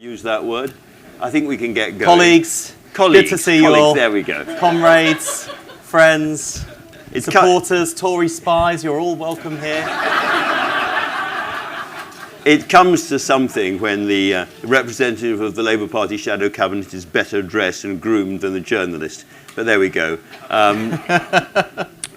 Use that word. I think we can get going. Colleagues, good to see you all. There we go. Comrades, friends, supporters, Tory spies, you're all welcome here. It comes to something when the representative of the Labour Party shadow cabinet is better dressed and groomed than the journalist. But there we go.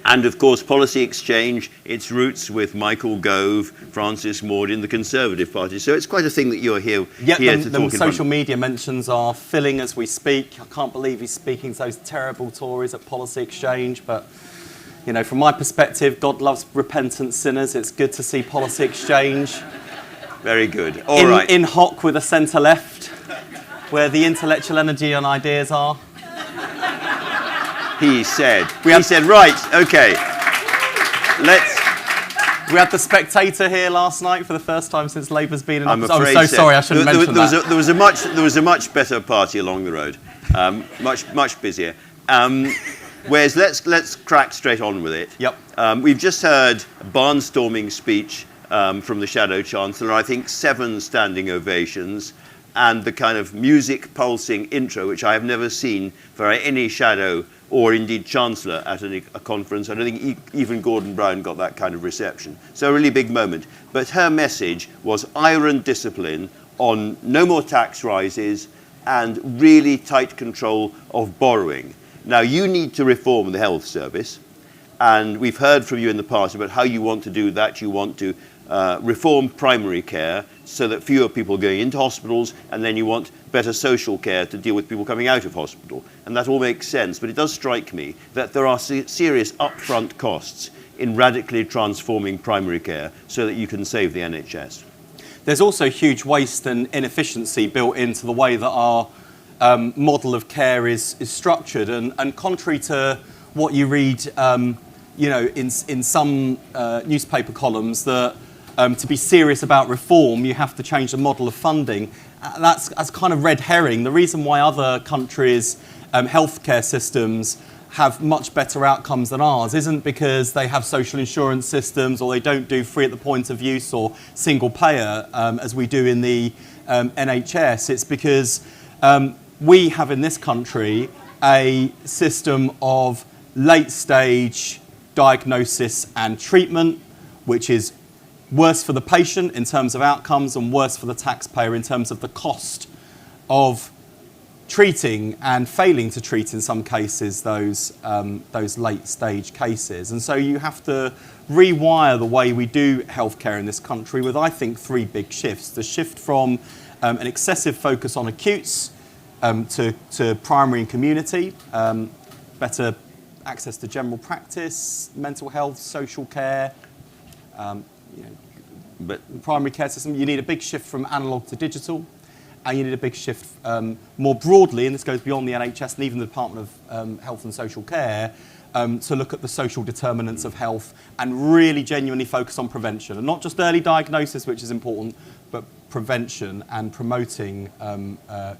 And of course, Policy Exchange, its roots with Michael Gove, Francis Maude in the Conservative Party. So it's quite a thing that you're here to talk in social media mentions are filling as we speak. I can't believe he's speaking to those terrible Tories at Policy Exchange. But, you know, from my perspective, God loves repentant sinners. It's good to see Policy Exchange. Very good. All right. In hoc with a centre-left, where the intellectual energy and ideas are. He said, right, okay, let's... We had the Spectator here last night for the first time since Labour's been in office. I'm so sorry, I shouldn't mention that. There was a much better party along the road, much busier. Wes, let's crack straight on with it. Yep. We've just heard a barnstorming speech from the Shadow Chancellor, I think 7 standing ovations, and the kind of music pulsing intro, which I have never seen for any Shadow or indeed Chancellor at a conference. I don't think even Gordon Brown got that kind of reception. So a really big moment. But her message was iron discipline on no more tax rises and really tight control of borrowing. Now, you need to reform the health service. And we've heard from you in the past about how you want to do that. You want to reform primary care so that fewer people are going into hospitals, and then you want better social care to deal with people coming out of hospital. And that all makes sense, but it does strike me that there are serious upfront costs in radically transforming primary care so that you can save the NHS. There's also huge waste and inefficiency built into the way that our model of care is structured, and contrary to what you read you know, in some newspaper columns, that to be serious about reform, you have to change the model of funding. That's kind of red herring. The reason why other countries' healthcare systems have much better outcomes than ours isn't because they have social insurance systems or they don't do free at the point of use or single payer as we do in the NHS. It's because we have in this country a system of late stage diagnosis and treatment, which is worse for the patient in terms of outcomes and worse for the taxpayer in terms of the cost of treating and failing to treat in some cases those late stage cases. And so you have to rewire the way we do healthcare in this country with, I think, 3 big shifts. The shift from an excessive focus on acutes to primary and community, better access to general practice, mental health, social care, you know, but primary care system. You need a big shift from analogue to digital, and you need a big shift more broadly, and this goes beyond the NHS and even the Department of Health and Social Care, to look at the social determinants of health and really genuinely focus on prevention, and not just early diagnosis, which is important, but prevention and promoting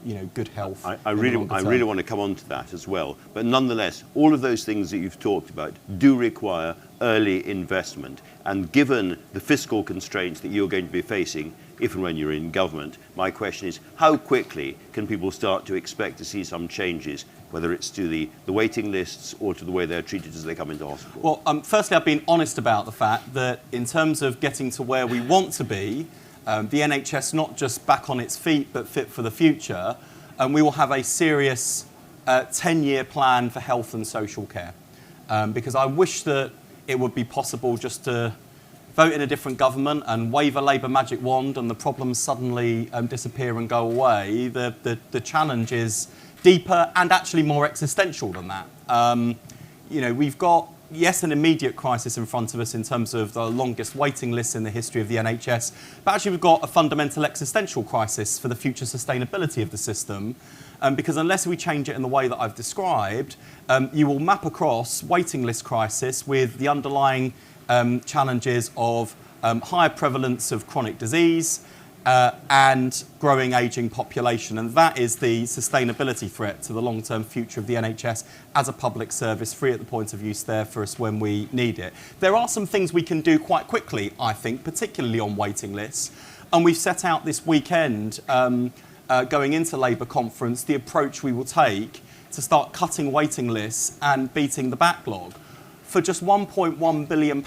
you know, good health. I really want to come on to that as well. But nonetheless, all of those things that you've talked about do require early investment. And given the fiscal constraints that you're going to be facing, if and when you're in government, my question is, how quickly can people start to expect to see some changes, whether it's to the waiting lists or to the way they're treated as they come into hospital? Well, firstly, I've been honest about the fact that in terms of getting to where we want to be, the NHS not just back on its feet, but fit for the future, and we will have a serious 10-year plan for health and social care. Because I wish that it would be possible just to vote in a different government and wave a Labour magic wand and the problems suddenly disappear and go away. The challenge is deeper and actually more existential than that. You know, we've got, yes, an immediate crisis in front of us in terms of the longest waiting lists in the history of the NHS, but actually we've got a fundamental existential crisis for the future sustainability of the system, because unless we change it in the way that I've described, you will map across waiting list crisis with the underlying challenges of higher prevalence of chronic disease, and growing ageing population. And that is the sustainability threat to the long-term future of the NHS as a public service, free at the point of use there for us when we need it. There are some things we can do quite quickly, I think, particularly on waiting lists. And we've set out this weekend going into Labour conference, the approach we will take to start cutting waiting lists and beating the backlog. For just £1.1 billion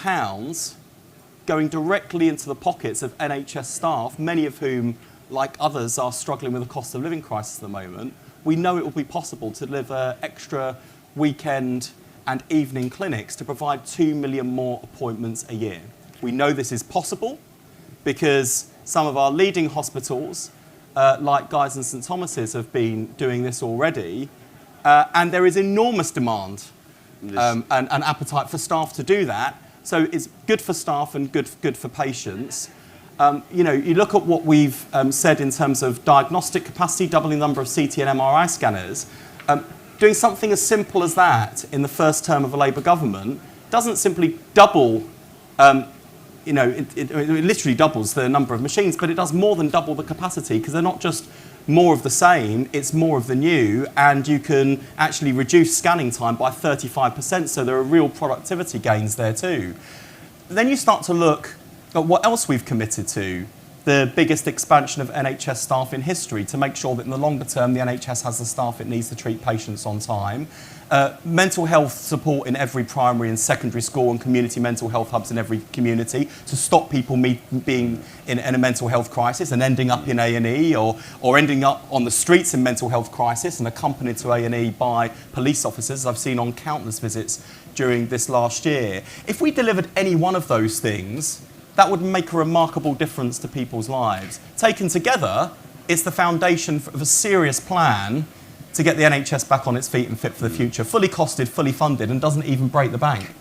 going directly into the pockets of NHS staff, many of whom, like others, are struggling with the cost of living crisis at the moment, we know it will be possible to deliver extra weekend and evening clinics to provide 2 million more appointments a year. We know this is possible because some of our leading hospitals, like Guy's and St Thomas's, have been doing this already, and there is enormous demand and appetite for staff to do that. So it's good for staff and good for patients. You look at what we've said in terms of diagnostic capacity, doubling the number of CT and MRI scanners. Doing something as simple as that in the first term of a Labour government doesn't simply double, it literally doubles the number of machines, but it does more than double the capacity, because they're not just more of the same, it's more of the new, and you can actually reduce scanning time by 35%, so there are real productivity gains there too. Then you start to look at what else we've committed to, the biggest expansion of NHS staff in history, to make sure that in the longer term the NHS has the staff it needs to treat patients on time. Mental health support in every primary and secondary school, and community mental health hubs in every community to stop people being in a mental health crisis and ending up in A&E or ending up on the streets in mental health crisis and accompanied to A&E by police officers, I've seen on countless visits during this last year. If we delivered any one of those things, that would make a remarkable difference to people's lives. Taken together, it's the foundation of a serious plan to get the NHS back on its feet and fit for the future. Fully costed, fully funded, and doesn't even break the bank.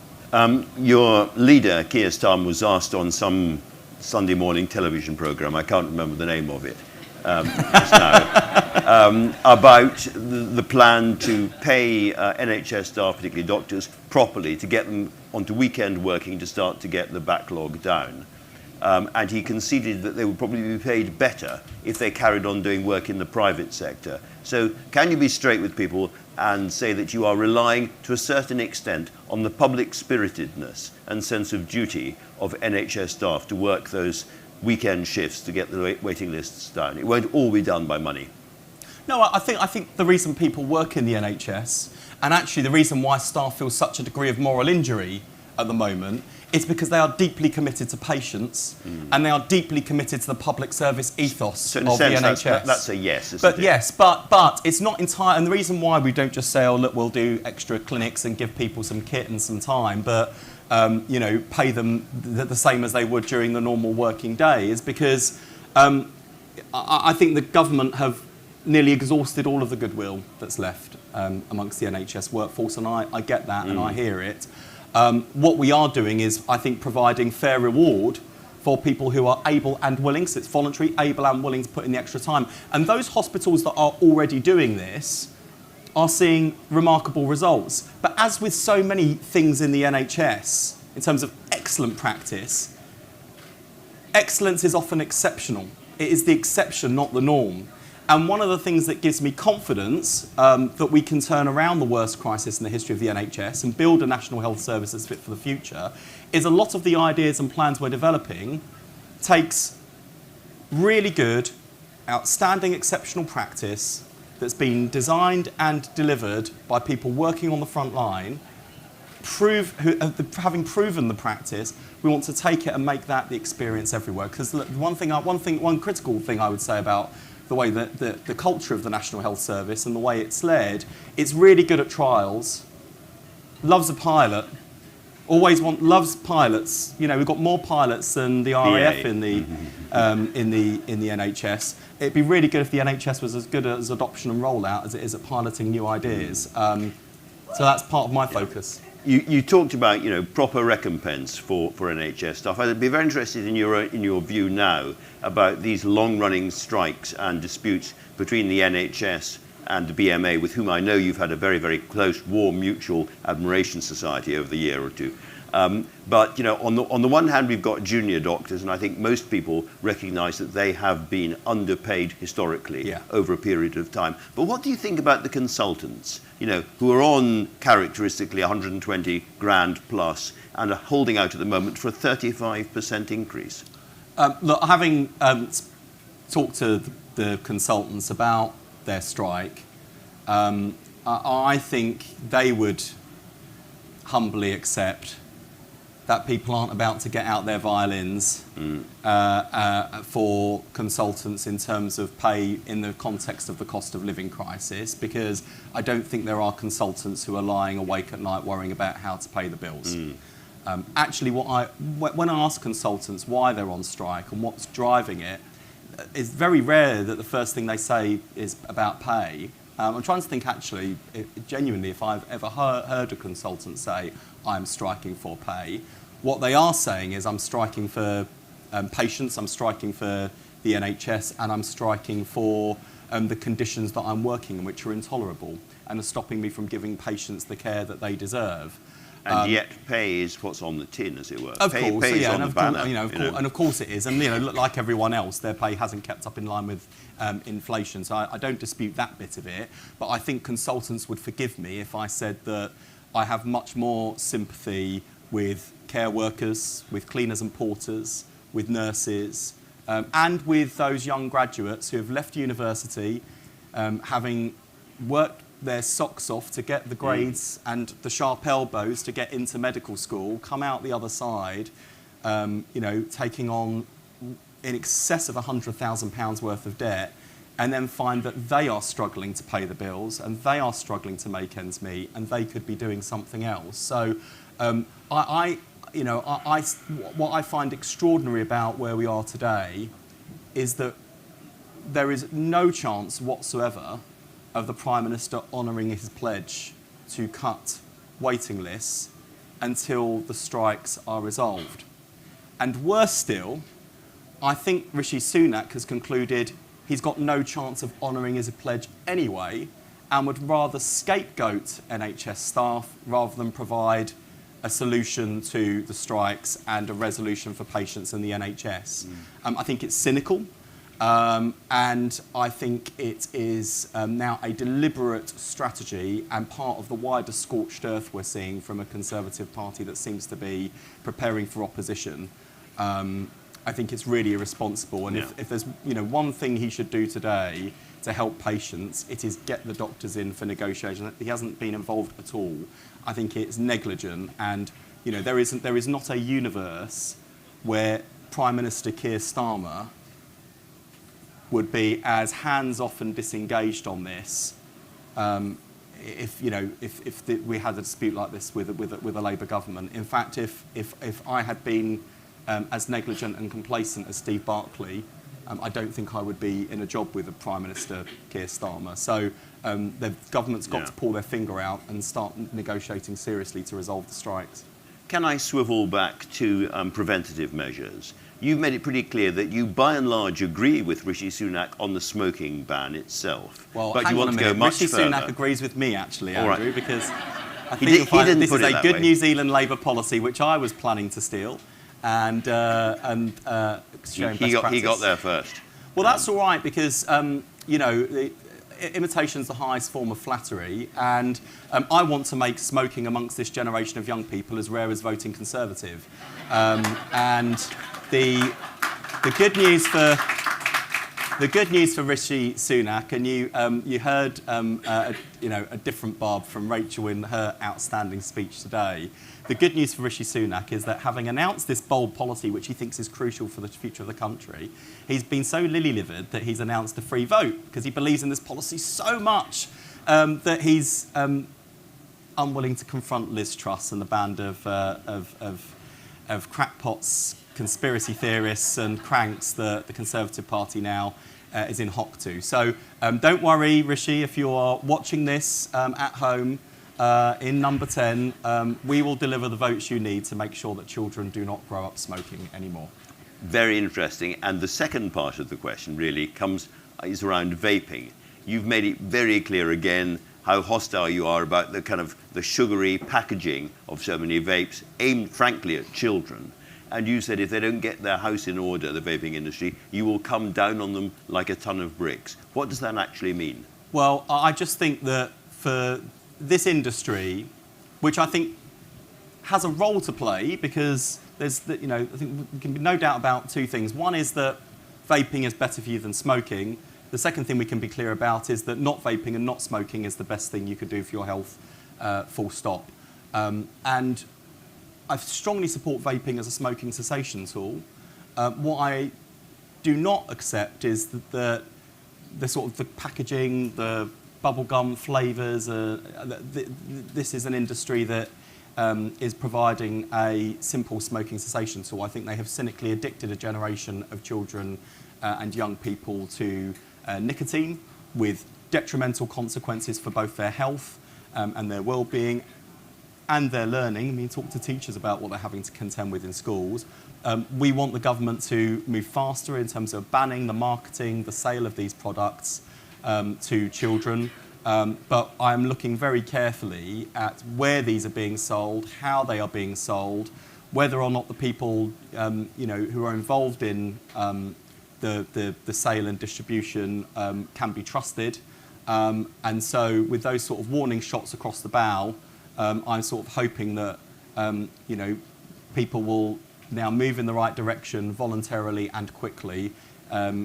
Your leader, Keir Starmer, was asked on some Sunday morning television programme, I can't remember the name of it just now, about the plan to pay NHS staff, particularly doctors, properly to get them onto weekend working to start to get the backlog down. And he conceded that they would probably be paid better if they carried on doing work in the private sector. So can you be straight with people and say that you are relying to a certain extent on the public spiritedness and sense of duty of NHS staff to work those weekend shifts to get the waiting lists down? It won't all be done by money. No, I think the reason people work in the NHS, and actually the reason why staff feel such a degree of moral injury at the moment, it's because they are deeply committed to patients and they are deeply committed to the public service ethos so of the NHS. That's a yes, isn't it? Yes, but it's not entire. And the reason why we don't just say, oh, look, we'll do extra clinics and give people some kit and some time, but pay them the same as they would during the normal working day, is because I think the government have nearly exhausted all of the goodwill that's left amongst the NHS workforce, and I get that and I hear it. What we are doing is, I think, providing fair reward for people who are able and willing, so it's voluntary, able and willing to put in the extra time. And those hospitals that are already doing this are seeing remarkable results. But as with so many things in the NHS, in terms of excellent practice, excellence is often exceptional. It is the exception, not the norm. And one of the things that gives me confidence that we can turn around the worst crisis in the history of the NHS and build a national health service that's fit for the future is a lot of the ideas and plans we're developing takes really good, outstanding, exceptional practice that's been designed and delivered by people working on the front line, having proven the practice. We want to take it and make that the experience everywhere. Because one critical thing I would say about the way that the culture of the National Health Service and the way it's led, it's really good at trials, loves a pilot, loves pilots. We've got more pilots than the RAF in the NHS. It'd be really good if the NHS was as good as adoption and rollout as it is at piloting new ideas. So that's part of my focus. You talked about proper recompense for NHS staff. I'd be very interested in your view now about these long-running strikes and disputes between the NHS and the BMA, with whom I know you've had a very, very close, warm, mutual admiration society over the year or two. But on the one hand, we've got junior doctors, and I think most people recognise that they have been underpaid historically over a period of time. But what do you think about the consultants, who are on characteristically 120 grand plus and are holding out at the moment for a 35% increase? Look, having talked to the consultants about their strike, I think they would humbly accept that people aren't about to get out their violins for consultants in terms of pay in the context of the cost of living crisis, because I don't think there are consultants who are lying awake at night worrying about how to pay the bills. Actually, when I ask consultants why they're on strike and what's driving it, it's very rare that the first thing they say is about pay. I'm trying to think actually, genuinely, if I've ever heard a consultant say, I'm striking for pay. What they are saying is, I'm striking for patients, I'm striking for the NHS, and I'm striking for the conditions that I'm working in, which are intolerable and are stopping me from giving patients the care that they deserve. And yet pay is what's on the tin, as it were. Of pay, course, pay yeah, is on the banner. And of course it is. And like everyone else, their pay hasn't kept up in line with inflation. So I don't dispute that bit of it. But I think consultants would forgive me if I said that I have much more sympathy with care workers, with cleaners and porters, with nurses, and with those young graduates who have left university, having worked their socks off to get the grades and the sharp elbows to get into medical school, come out the other side, taking on in excess of £100,000 worth of debt, and then find that they are struggling to pay the bills and they are struggling to make ends meet, and they could be doing something else. So, what I find extraordinary about where we are today is that there is no chance whatsoever of the Prime Minister honouring his pledge to cut waiting lists until the strikes are resolved. And worse still, I think Rishi Sunak has concluded he's got no chance of honouring his pledge anyway, and would rather scapegoat NHS staff rather than provide a solution to the strikes and a resolution for patients in the NHS. I think it's cynical. And I think it is now a deliberate strategy and part of the wider scorched earth we're seeing from a Conservative Party that seems to be preparing for opposition. I think it's really irresponsible. And if there's one thing he should do today to help patients, it is get the doctors in for negotiation. He hasn't been involved at all. I think it's negligent, and there is not a universe where Prime Minister Keir Starmer would be as hands-off and disengaged on this if we had a dispute like this with a Labour government. In fact, if I had been as negligent and complacent as Steve Barclay, I don't think I would be in a job with a Prime Minister Keir Starmer. So the government's got to pull their finger out and start negotiating seriously to resolve the strikes. Can I swivel back to preventative measures? You've made it pretty clear that you, by and large, agree with Rishi Sunak on the smoking ban itself. Well, but hang you on want a to go minute. much Rishi further. Sunak agrees with me, actually, Andrew, right. because I He think didn't this put is it a that good way. New Zealand Labour policy, which I was planning to steal, and sharing best He got practice. there first. Well, that's all right, because imitation's the highest form of flattery, and I want to make smoking amongst this generation of young people as rare as voting Conservative. And the good news for Rishi Sunak, and you heard a different barb from Rachel in her outstanding speech today. The good news for Rishi Sunak is that, having announced this bold policy, which he thinks is crucial for the future of the country, he's been so lily-livered that he's announced a free vote, because he believes in this policy so much that he's unwilling to confront Liz Truss and the band of crackpots, conspiracy theorists and cranks that the Conservative Party now is in hock to. So don't worry, Rishi, if you are watching this at home, in number 10, we will deliver the votes you need to make sure that children do not grow up smoking anymore. Very interesting. And the second part of the question really is around vaping. You've made it very clear again how hostile you are about the kind of the sugary packaging of so many vapes aimed, frankly, at children. And you said if they don't get their house in order, the vaping industry, you will come down on them like a ton of bricks. What does that actually mean? Well, I just think that for this industry, which I think has a role to play, because I think there can be no doubt about two things. One is that vaping is better for you than smoking, The second thing we can be clear about is that not vaping and not smoking is the best thing you could do for your health, full stop. And I strongly support vaping as a smoking cessation tool. What I do not accept is that the sort of the packaging, the bubblegum flavours. This is an industry that is providing a simple smoking cessation tool. I think they have cynically addicted a generation of children and young people to nicotine, with detrimental consequences for both their health and their well-being and their learning. I mean, talk to teachers about what they're having to contend with in schools. We want the government to move faster in terms of banning the marketing, the sale of these products to children. But I'm looking very carefully at where these are being sold, how they are being sold, whether or not the people who are involved in the sale and distribution can be trusted. And so with those sort of warning shots across the bow, I'm sort of hoping that people will now move in the right direction voluntarily and quickly,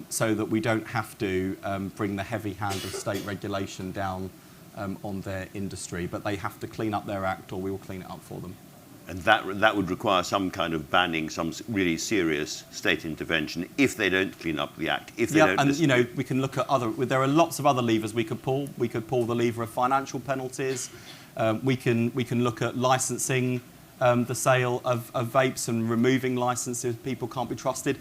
so that we don't have to bring the heavy hand of state regulation down on their industry, but they have to clean up their act, or we will clean it up for them. And that would require some kind of banning, some really serious state intervention if they don't clean up the act. If they don't and we can look at there are lots of other levers we could pull. We could pull the lever of financial penalties. We can look at licensing the sale of vapes and removing licenses. People can't be trusted.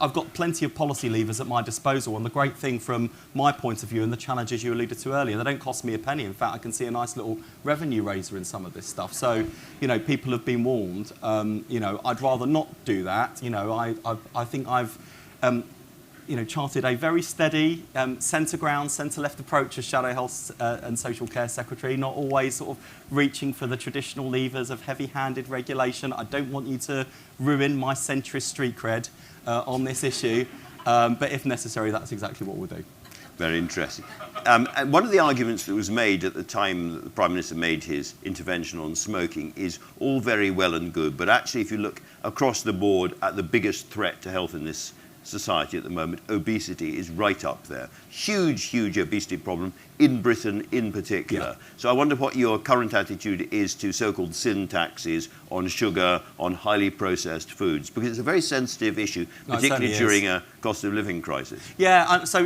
I've got plenty of policy levers at my disposal, and the great thing from my point of view, and the challenges you alluded to earlier, they don't cost me a penny. In fact, I can see a nice little revenue raiser in some of this stuff. So, people have been warned. I'd rather not do that. I think I've charted a very steady centre-ground, centre-left approach as Shadow Health and Social Care Secretary, not always sort of reaching for the traditional levers of heavy-handed regulation. I don't want you to ruin my centrist street cred on this issue, but if necessary, that's exactly what we'll do. Very interesting. And one of the arguments that was made at the time that the Prime Minister made his intervention on smoking is all very well and good, but actually if you look across the board at the biggest threat to health in this society at the moment, obesity is right up there. Huge obesity problem in Britain in particular. Yeah. So I wonder what your current attitude is to so-called sin taxes on sugar, on highly processed foods, because it's a very sensitive issue, particularly during a cost of living crisis. So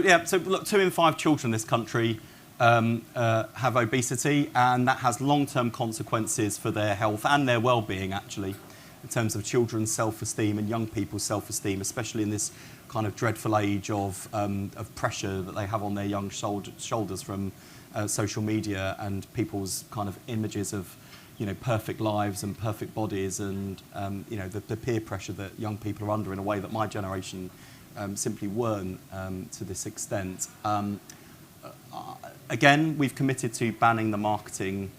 look, 2 in 5 children in this country have obesity, and that has long-term consequences for their health and their well-being, actually, in terms of children's self-esteem and young people's self-esteem, especially in this kind of dreadful age of pressure that they have on their young shoulders from social media and people's kind of images of, perfect lives and perfect bodies, and the peer pressure that young people are under in a way that my generation simply weren't to this extent. Again, we've committed to banning the marketing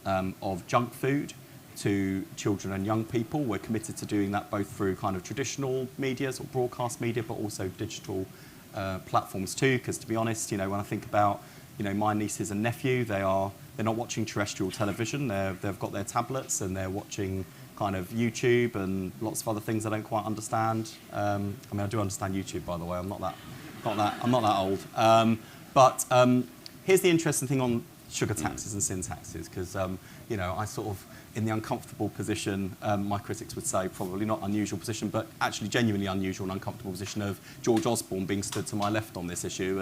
of junk food to children and young people. We're committed to doing that both through kind of traditional media, or broadcast media, but also digital platforms too. Because to be honest, when I think about my nieces and nephew, they're not watching terrestrial television. They've got their tablets and they're watching kind of YouTube and lots of other things I don't quite understand. I do understand YouTube, by the way. I'm not that old. But here's the interesting thing on sugar taxes and sin taxes, because I sort of, in the uncomfortable position, my critics would say probably not unusual position, but actually genuinely unusual and uncomfortable position of George Osborne being stood to my left on this issue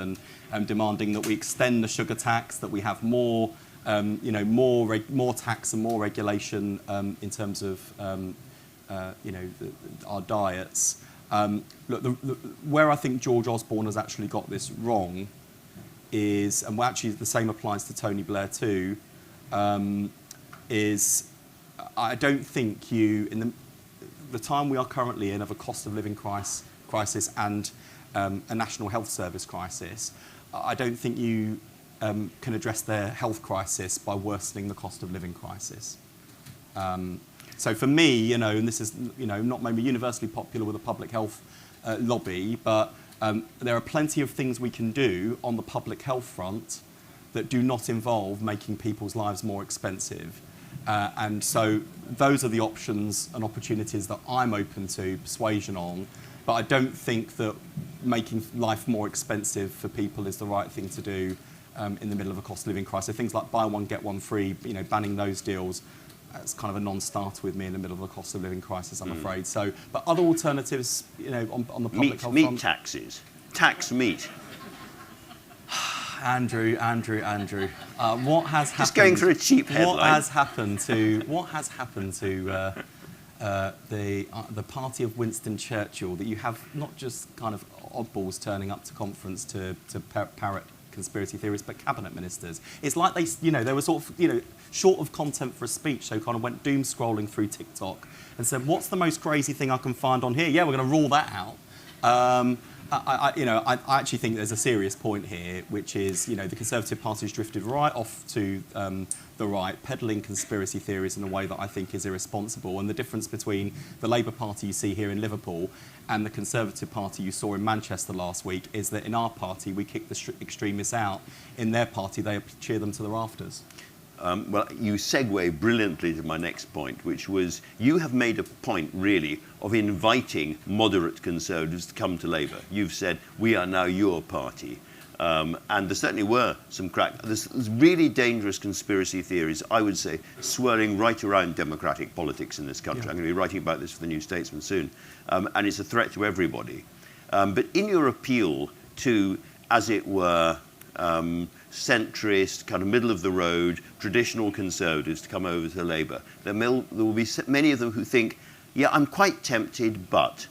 and demanding that we extend the sugar tax, that we have more tax and more regulation in terms of our diets. Look, where I think George Osborne has actually got this wrong is, and actually the same applies to Tony Blair too, is I don't think in the time we are currently in of a cost of living crisis and a national health service crisis, I don't think you can address their health crisis by worsening the cost of living crisis. So for me, and this is not maybe universally popular with the public health lobby, but there are plenty of things we can do on the public health front that do not involve making people's lives more expensive. And so those are the options and opportunities that I'm open to persuasion on. But I don't think that making life more expensive for people is the right thing to do in the middle of a cost of living crisis. So things like buy one, get one free, banning those deals, it's kind of a non-starter with me in the middle of a cost of living crisis, I'm afraid. So, but other alternatives, on the public health front. Meat taxes. Tax meat. Andrew, what has happened? Just going for a cheap headline. What has happened to the party of Winston Churchill, that you have not just kind of oddballs turning up to conference to parrot conspiracy theories, but cabinet ministers? It's like they were sort of, short of content for a speech, so kind of went doom scrolling through TikTok and said, what's the most crazy thing I can find on here? Yeah, we're going to rule that out. I actually think there's a serious point here, which is, the Conservative Party's drifted right off to the right, peddling conspiracy theories in a way that I think is irresponsible. And the difference between the Labour Party you see here in Liverpool and the Conservative Party you saw in Manchester last week is that in our party we kick the extremists out. In their party they cheer them to the rafters. Well, you segue brilliantly to my next point, which was you have made a point, really, of inviting moderate Conservatives to come to Labour. You've said, we are now your party. And there certainly were some there's really dangerous conspiracy theories, I would say, swirling right around democratic politics in this country. Yeah. I'm going to be writing about this for the New Statesman soon. And it's a threat to everybody. But in your appeal to, as it were, centrist, kind of middle of the road, traditional Conservatives to come over to Labour, there will be many of them who think, yeah, I'm quite tempted, but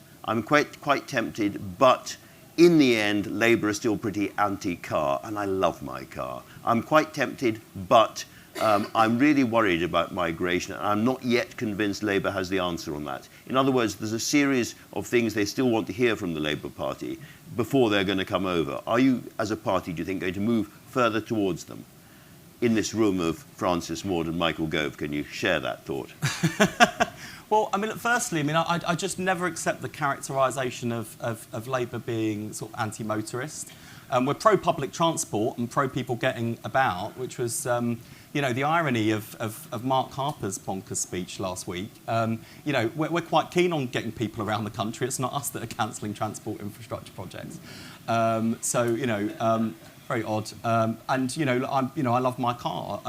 in the end, Labour is still pretty anti-car, and I love my car. I'm quite tempted, but I'm really worried about migration, and I'm not yet convinced Labour has the answer on that. In other words, there's a series of things they still want to hear from the Labour Party before they're going to come over. Are you, as a party, do you think, going to move further towards them? In this room of Francis Maud and Michael Gove, can you share that thought? Well, firstly, I just never accept the characterisation of Labour being sort of anti-motorist. We're pro-public transport and pro-people getting about, which was, the irony of Mark Harper's bonkers speech last week. We're quite keen on getting people around the country. It's not us that are cancelling transport infrastructure projects. Very odd. I love my car.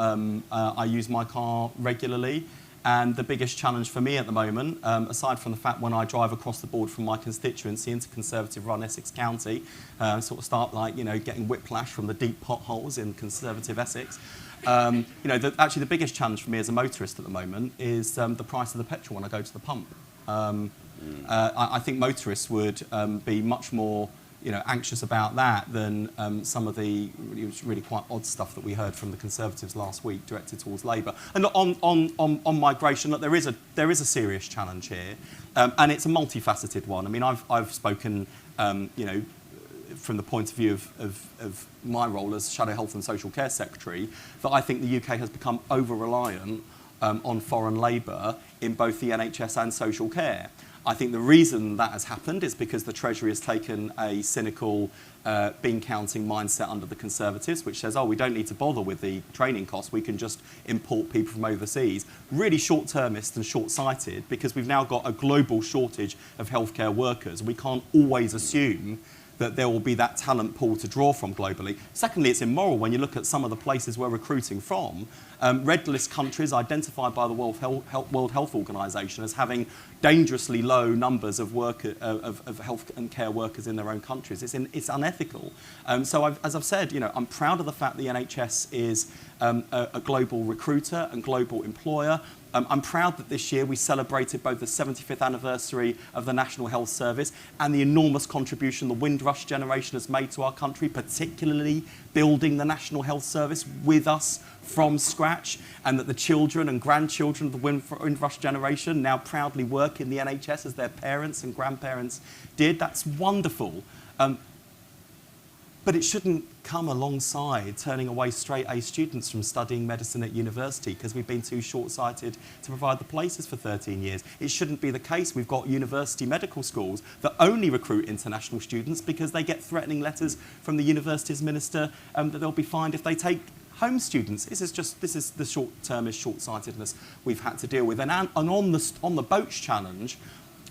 I use my car regularly. And the biggest challenge for me at the moment, aside from the fact when I drive across the board from my constituency into Conservative-run Essex County, sort of start getting whiplash from the deep potholes in Conservative Essex. Actually the biggest challenge for me as a motorist at the moment is the price of the petrol when I go to the pump. I think motorists would be much more anxious about that than some of the really quite odd stuff that we heard from the Conservatives last week directed towards Labour. And on migration, look, there is a serious challenge here, and it's a multifaceted one. I've spoken, from the point of view of my role as Shadow Health and Social Care Secretary, that I think the UK has become over-reliant on foreign labour in both the NHS and social care. I think the reason that has happened is because the Treasury has taken a cynical bean-counting mindset under the Conservatives, which says, we don't need to bother with the training costs, we can just import people from overseas. Really short-termist and short-sighted, because we've now got a global shortage of healthcare workers. We can't always assume that there will be that talent pool to draw from globally. Secondly, it's immoral when you look at some of the places we're recruiting from. Red list countries identified by the World Health Organization as having dangerously low numbers of health and care workers in their own countries. It's unethical. As I've said, I'm proud of the fact the NHS is a global recruiter and global employer. I'm proud that this year we celebrated both the 75th anniversary of the National Health Service and the enormous contribution the Windrush generation has made to our country, particularly building the National Health Service with us from scratch, and that the children and grandchildren of the Windrush generation now proudly work in the NHS as their parents and grandparents did. That's wonderful. But it shouldn't come alongside turning away straight A students from studying medicine at university because we've been too short-sighted to provide the places for 13 years. It shouldn't be the case. We've got university medical schools that only recruit international students because they get threatening letters from the university's minister that they'll be fined if they take home students. This is the short-termist short-sightedness we've had to deal with. And on the boats challenge,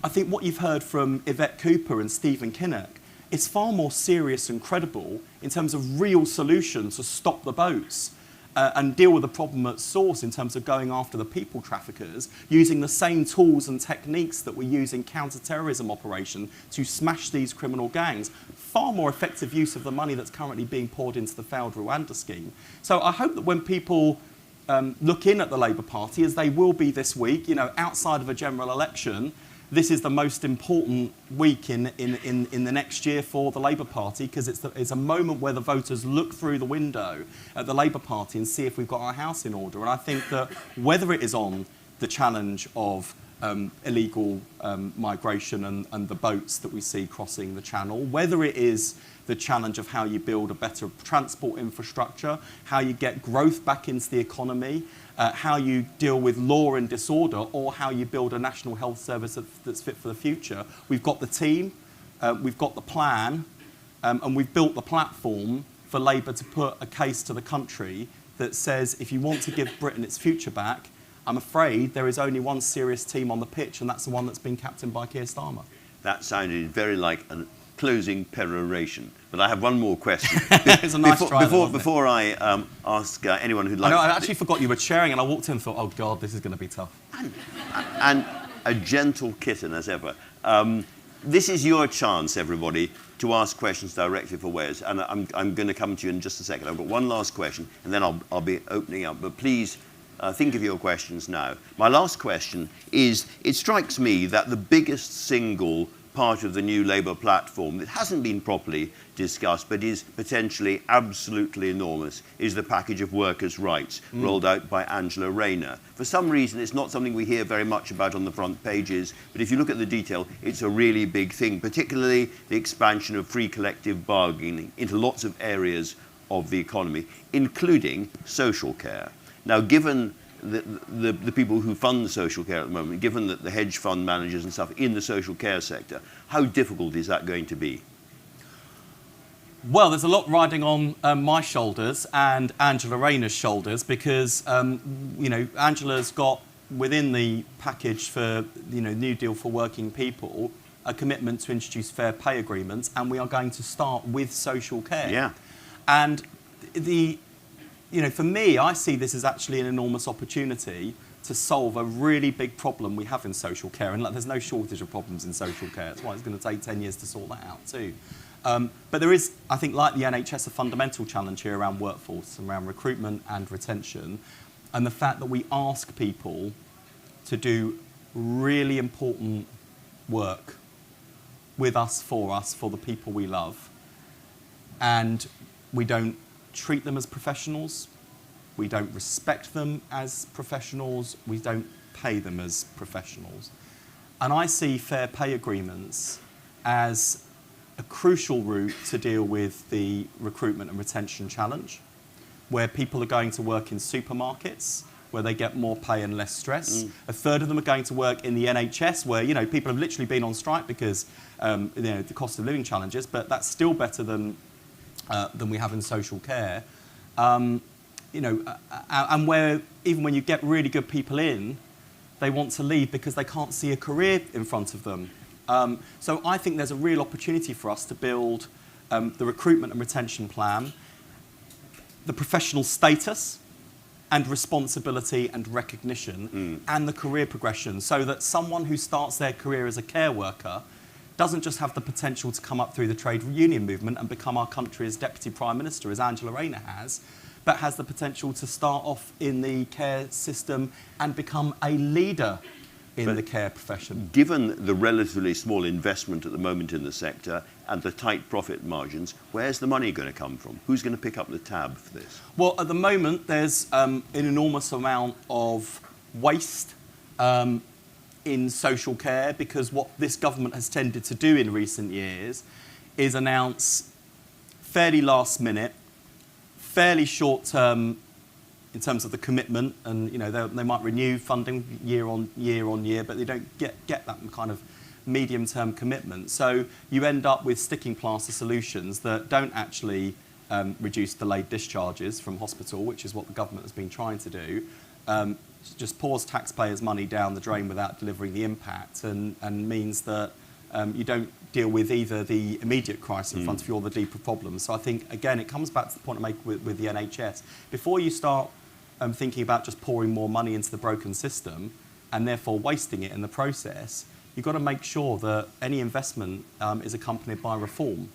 I think what you've heard from Yvette Cooper and Stephen Kinnock is far more serious and credible in terms of real solutions to stop the boats and deal with the problem at source in terms of going after the people traffickers, using the same tools and techniques that we use in counter-terrorism operation to smash these criminal gangs. Far more effective use of the money that's currently being poured into the failed Rwanda scheme. So I hope that when people look in at the Labour Party, as they will be this week, you know, outside of a general election, this is the most important week in the next year for the Labour Party, because it's a moment where the voters look through the window at the Labour Party and see if we've got our house in order. And I think that whether it is on the challenge of illegal migration and the boats that we see crossing the channel, whether it is the challenge of how you build a better transport infrastructure, how you get growth back into the economy, how you deal with law and disorder, or how you build a national health service that's fit for the future. We've got the team, we've got the plan, and we've built the platform for Labour to put a case to the country that says if you want to give Britain its future back, I'm afraid there is only one serious team on the pitch, and that's the one that's been captained by Keir Starmer. That sounded very like a closing peroration. But I have one more question. It's a nice try. Before I ask anyone who'd like... I actually forgot you were chairing, and I walked in and thought, oh, God, this is going to be tough. And a gentle kitten, as ever. This is your chance, everybody, to ask questions directly for Wes. And I'm going to come to you in just a second. I've got one last question, and then I'll be opening up. But please think of your questions now. My last question is, it strikes me that the biggest single part of the new Labour platform that hasn't been properly discussed but is potentially absolutely enormous is the package of workers' rights rolled out by Angela Rayner. For some reason, it's not something we hear very much about on the front pages, but if you look at the detail, it's a really big thing, particularly the expansion of free collective bargaining into lots of areas of the economy, including social care. Now, given the people who fund social care at the moment, given that the hedge fund managers and stuff in the social care sector, how difficult is that going to be? Well, there's a lot riding on my shoulders and Angela Rayner's shoulders because, Angela's got within the package for, New Deal for Working People, a commitment to introduce fair pay agreements, and we are going to start with social care. Yeah. And for me, I see this as actually an enormous opportunity to solve a really big problem we have in social care. And there's no shortage of problems in social care. That's why it's going to take 10 years to sort that out too. But there is, I think, like the NHS, a fundamental challenge here around workforce, around recruitment and retention, and the fact that we ask people to do really important work with us, for the people we love. And we don't treat them as professionals, we don't respect them as professionals, we don't pay them as professionals. And I see fair pay agreements as a crucial route to deal with the recruitment and retention challenge, where people are going to work in supermarkets, where they get more pay and less stress. A third of them are going to work in the NHS, where people have literally been on strike because the cost of living challenges, but that's still better than we have in social care. And where even when you get really good people in, they want to leave because they can't see a career in front of them. So I think there's a real opportunity for us to build the recruitment and retention plan, the professional status and responsibility and recognition, and the career progression, so that someone who starts their career as a care worker doesn't just have the potential to come up through the trade union movement and become our country's deputy prime minister, as Angela Rayner has, but has the potential to start off in the care system and become a leader in the care profession. Given the relatively small investment at the moment in the sector and the tight profit margins, where's the money going to come from? Who's going to pick up the tab for this? Well, at the moment, there's an enormous amount of waste in social care, because what this government has tended to do in recent years is announce fairly last minute, fairly short term in terms of the commitment, and they might renew funding year on year, but they don't get that kind of medium term commitment. So you end up with sticking plaster solutions that don't actually reduce delayed discharges from hospital, which is what the government has been trying to do. Just pours taxpayers' money down the drain without delivering the impact, and means that you don't deal with either the immediate crisis in front of you or the deeper problems. So I think, again, it comes back to the point I make with the NHS. Before you start thinking about just pouring more money into the broken system and therefore wasting it in the process, you've got to make sure that any investment is accompanied by reform.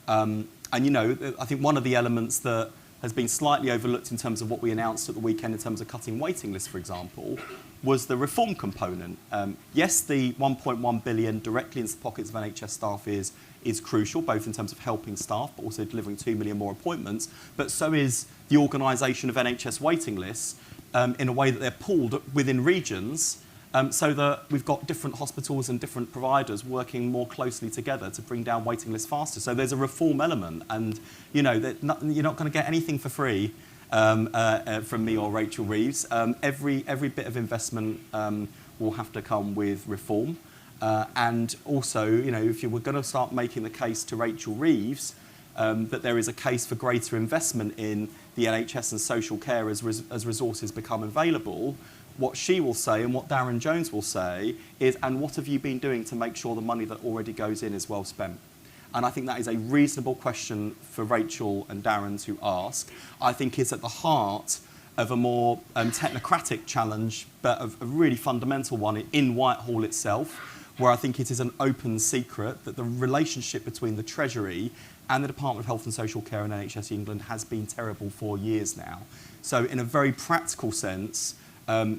And, you know, I think one of the elements that has been slightly overlooked in terms of what we announced at the weekend in terms of cutting waiting lists, for example, was the reform component. Yes, the 1.1 billion directly into the pockets of NHS staff is crucial, both in terms of helping staff, but also delivering 2 million more appointments. But so is the organisation of NHS waiting lists in a way that they're pooled within regions, so that we've got different hospitals and different providers working more closely together to bring down waiting lists faster. So there's a reform element, and you know that you're not going to get anything for free from me or Rachel Reeves. Every bit of investment will have to come with reform, and also, you know, if you were going to start making the case to Rachel Reeves that there is a case for greater investment in the NHS and social care as resources become available, what she will say and what Darren Jones will say is, and what have you been doing to make sure the money that already goes in is well spent? And I think that is a reasonable question for Rachel and Darren to ask. I think it's at the heart of a more technocratic challenge, but a really fundamental one in Whitehall itself, where I think it is an open secret that the relationship between the Treasury and the Department of Health and Social Care and NHS England has been terrible for years now. So in a very practical sense,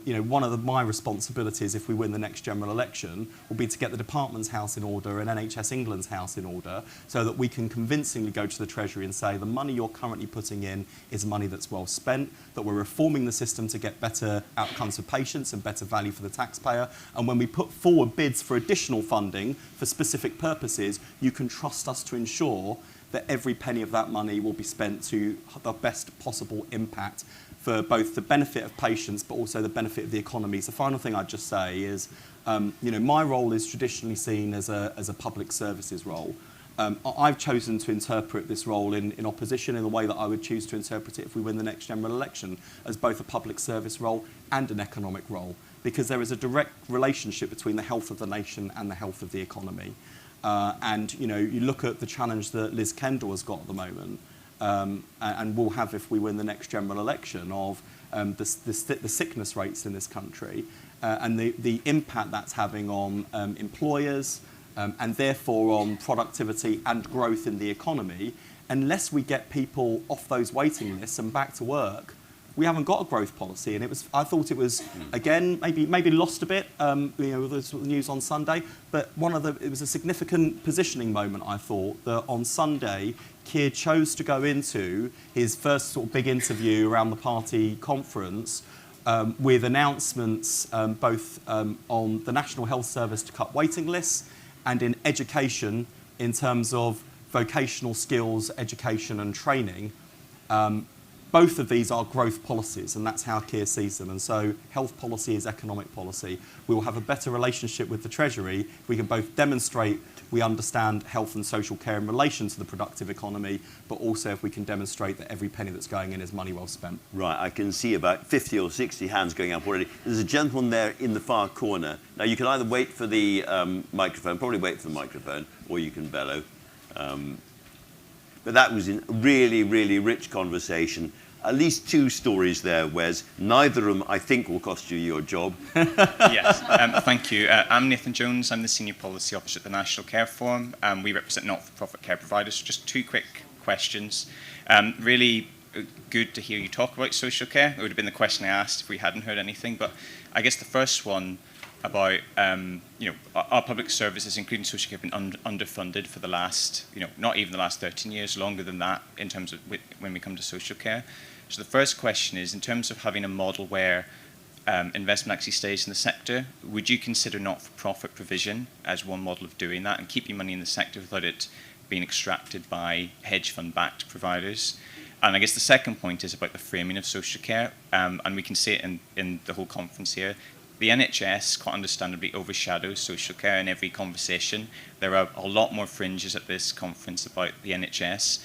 you know, one of my responsibilities if we win the next general election will be to get the department's house in order and NHS England's house in order, so that we can convincingly go to the Treasury and say the money you're currently putting in is money that's well spent, that we're reforming the system to get better outcomes for patients and better value for the taxpayer, and when we put forward bids for additional funding for specific purposes, you can trust us to ensure that every penny of that money will be spent to the best possible impact for both the benefit of patients but also the benefit of the economy. So the final thing I'd just say is, you know, my role is traditionally seen as a public services role. I've chosen to interpret this role in opposition in the way that I would choose to interpret it if we win the next general election, as both a public service role and an economic role, because there is a direct relationship between the health of the nation and the health of the economy. And you know, you look at the challenge that Liz Kendall has got at the moment, and will have if we win the next general election, of the sickness rates in this country, and the impact that's having on employers, and therefore on productivity and growth in the economy. Unless we get people off those waiting lists and back to work, we haven't got a growth policy. And I thought it was, again, maybe lost a bit, you know, with the news on Sunday, but it was a significant positioning moment, I thought, that on Sunday, Keir chose to go into his first sort of big interview around the party conference with announcements both on the National Health Service to cut waiting lists and in education in terms of vocational skills, education and training. Both of these are growth policies, and that's how Keir sees them. And so health policy is economic policy. We will have a better relationship with the Treasury if we can both demonstrate we understand health and social care in relation to the productive economy, but also if we can demonstrate that every penny that's going in is money well spent. Right, I can see about 50 or 60 hands going up already. There's a gentleman there in the far corner. Now, you can either wait for the microphone, probably wait for the microphone, or you can bellow. But that was a really, really rich conversation. At least two stories there, Wes. Neither of them, I think, will cost you your job. Yes, thank you. I'm Nathan Jones. I'm the Senior Policy Officer at the National Care Forum. We represent not-for-profit care providers. So just two quick questions. Really good to hear you talk about social care. It would have been the question I asked if we hadn't heard anything. But I guess the first one about, you know, our public services, including social care, have been underfunded for the last, you know, not even the last 13 years, longer than that in terms of when we come to social care. So the first question is, in terms of having a model where investment actually stays in the sector, would you consider not-for-profit provision as one model of doing that and keeping money in the sector without it being extracted by hedge fund-backed providers? And I guess the second point is about the framing of social care, and we can see it in the whole conference here. The NHS, quite understandably, overshadows social care in every conversation. There are a lot more fringes at this conference about the NHS,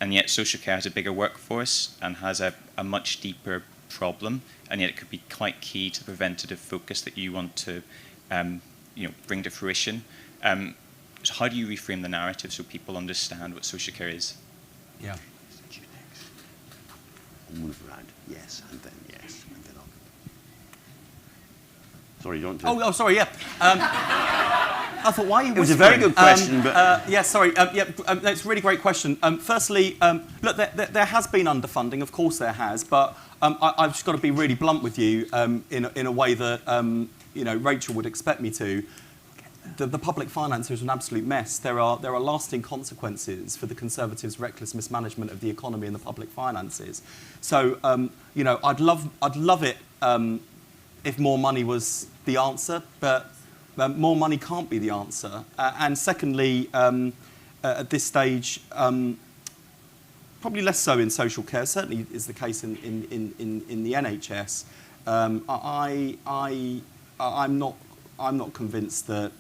and yet social care has a bigger workforce and has a much deeper problem, and yet it could be quite key to the preventative focus that you want to you know, bring to fruition. So how do you reframe the narrative so people understand what social care is? Yeah. I'll move around. Yes, and then yes, and then I'll... Sorry, you want to... Oh, sorry, yeah. I thought, why are you whispering? It was a very good question, but... Yeah, sorry. That's a really great question. Firstly, look, there has been underfunding, of course there has, but I've just got to be really blunt with you in a way that Rachel would expect me to. The public finance is an absolute mess. There are lasting consequences for the Conservatives' reckless mismanagement of the economy and the public finances. So, I'd love it if more money was the answer, but more money can't be the answer. And secondly, at this stage, probably less so in social care, certainly is the case in the NHS. I'm not convinced that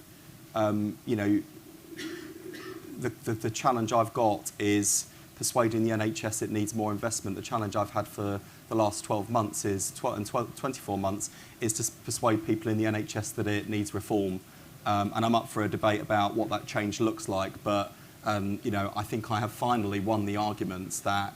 the challenge I've got is persuading the NHS it needs more investment. The challenge I've had for the last 12 months is 24 months is to persuade people in the NHS that it needs reform. And I'm up for a debate about what that change looks like. But I think I have finally won the arguments that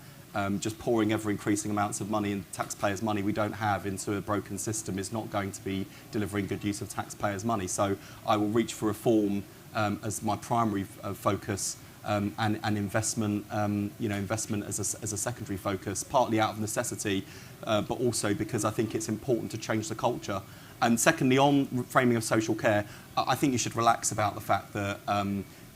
just pouring ever-increasing amounts of money, and taxpayers' money we don't have, into a broken system is not going to be delivering good use of taxpayers' money. So I will reach for reform as my primary focus, and investment, investment as a secondary focus, partly out of necessity, but also because I think it's important to change the culture. And secondly, on framing of social care, I think you should relax about the fact that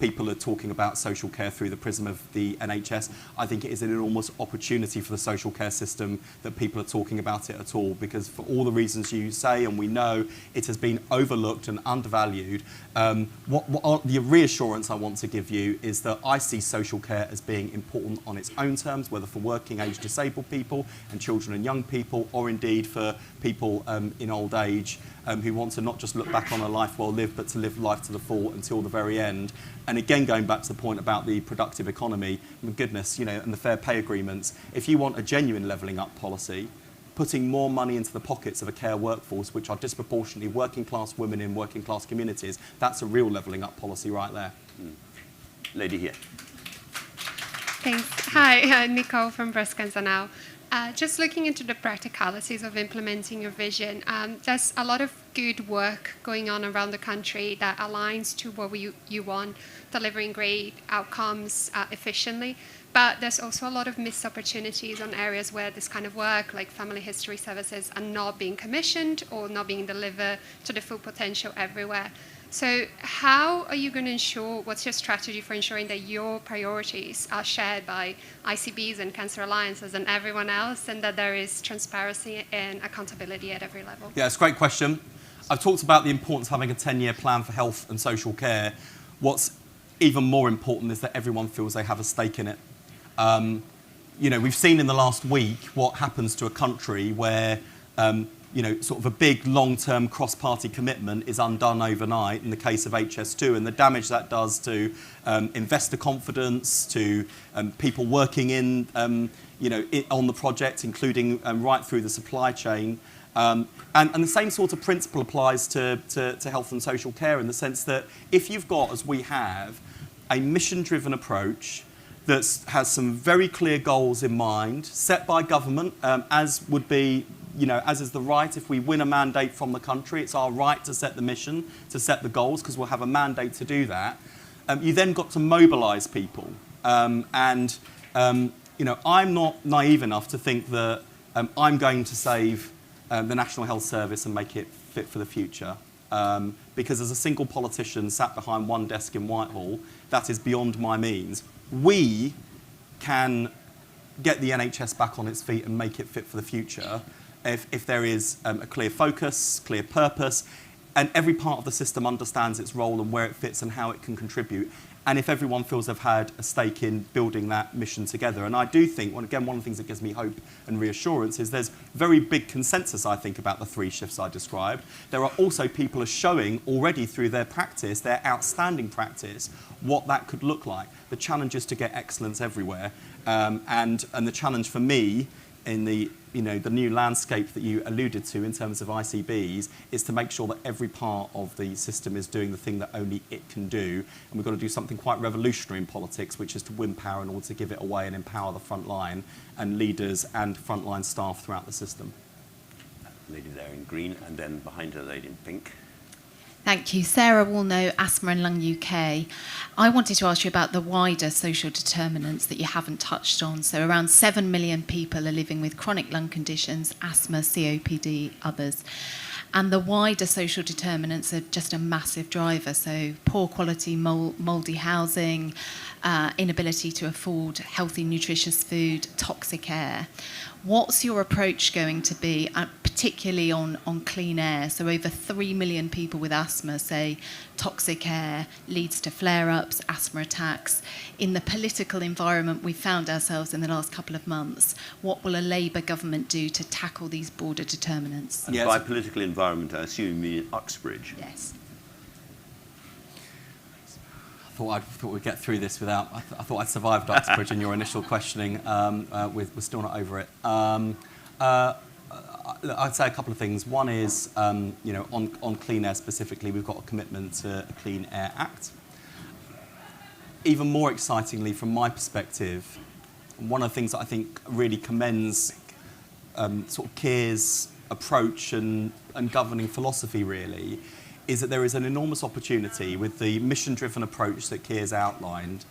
people are talking about social care through the prism of the NHS. I think it is an enormous opportunity for the social care system that people are talking about it at all, because for all the reasons you say, and we know, it has been overlooked and undervalued. The reassurance I want to give you is that I see social care as being important on its own terms, whether for working age disabled people and children and young people, or indeed for people in old age who want to not just look back on a life well lived, but to live life to the full until the very end. And again, going back to the point about the productive economy, goodness, and the fair pay agreements, if you want a genuine levelling up policy, putting more money into the pockets of a care workforce, which are disproportionately working class women in working class communities, that's a real levelling up policy right there. Lady here. Thanks. Hi, Nicole from Breast Cancer Now. Just looking into the practicalities of implementing your vision, there's a lot of good work going on around the country that aligns to what you want, delivering great outcomes efficiently. But there's also a lot of missed opportunities on areas where this kind of work, like family history services, are not being commissioned or not being delivered to the full potential everywhere. So how are you going to ensure, what's your strategy for ensuring that your priorities are shared by ICBs and cancer alliances and everyone else, and that there is transparency and accountability at every level? Yeah, it's a great question. I've talked about the importance of having a 10-year plan for health and social care. What's even more important is that everyone feels they have a stake in it. We've seen in the last week what happens to a country where sort of a big long-term cross-party commitment is undone overnight in the case of HS2, and the damage that does to investor confidence, to people working on the project, including right through the supply chain. And the same sort of principle applies to health and social care, in the sense that if you've got, as we have, a mission-driven approach that has some very clear goals in mind, set by government, as would be, as is the right. If we win a mandate from the country, it's our right to set the mission, to set the goals, because we'll have a mandate to do that. You then got to mobilise people. I'm not naive enough to think that I'm going to save the National Health Service and make it fit for the future. Because as a single politician sat behind one desk in Whitehall, that is beyond my means. We can get the NHS back on its feet and make it fit for the future if there is a clear focus, clear purpose, and every part of the system understands its role and where it fits and how it can contribute. And if everyone feels they've had a stake in building that mission together. And I do think, one of the things that gives me hope and reassurance is there's very big consensus, I think, about the 3 shifts I described. There are also people who are showing already through their practice, their outstanding practice, what that could look like. The challenge is to get excellence everywhere. And the challenge for me in the the new landscape that you alluded to in terms of ICBs is to make sure that every part of the system is doing the thing that only it can do. And we've got to do something quite revolutionary in politics, which is to win power in order to give it away and empower the front line and leaders and frontline staff throughout the system. Lady there in green, and then behind her, lady in pink. Thank you. Sarah Woolnow, Asthma and Lung UK. I wanted to ask you about the wider social determinants that you haven't touched on. So around 7 million people are living with chronic lung conditions, asthma, COPD, others. And the wider social determinants are just a massive driver. So poor quality, mouldy housing, inability to afford healthy, nutritious food, toxic air. What's your approach going to be, particularly on clean air? So over 3 million people with asthma say toxic air leads to flare-ups, asthma attacks. In the political environment we found ourselves in the last couple of months, what will a Labour government do to tackle these broader determinants? And by political environment, I assume you mean Uxbridge. Yes. I thought we'd get through this without. I thought I'd survived Uxbridge in your initial questioning. We're still not over it. I'd say a couple of things. One is, on clean air specifically, we've got a commitment to a Clean Air Act. Even more excitingly, from my perspective, one of the things that I think really commends sort of Keir's approach and governing philosophy, really, is that there is an enormous opportunity with the mission-driven approach that Keir's outlined,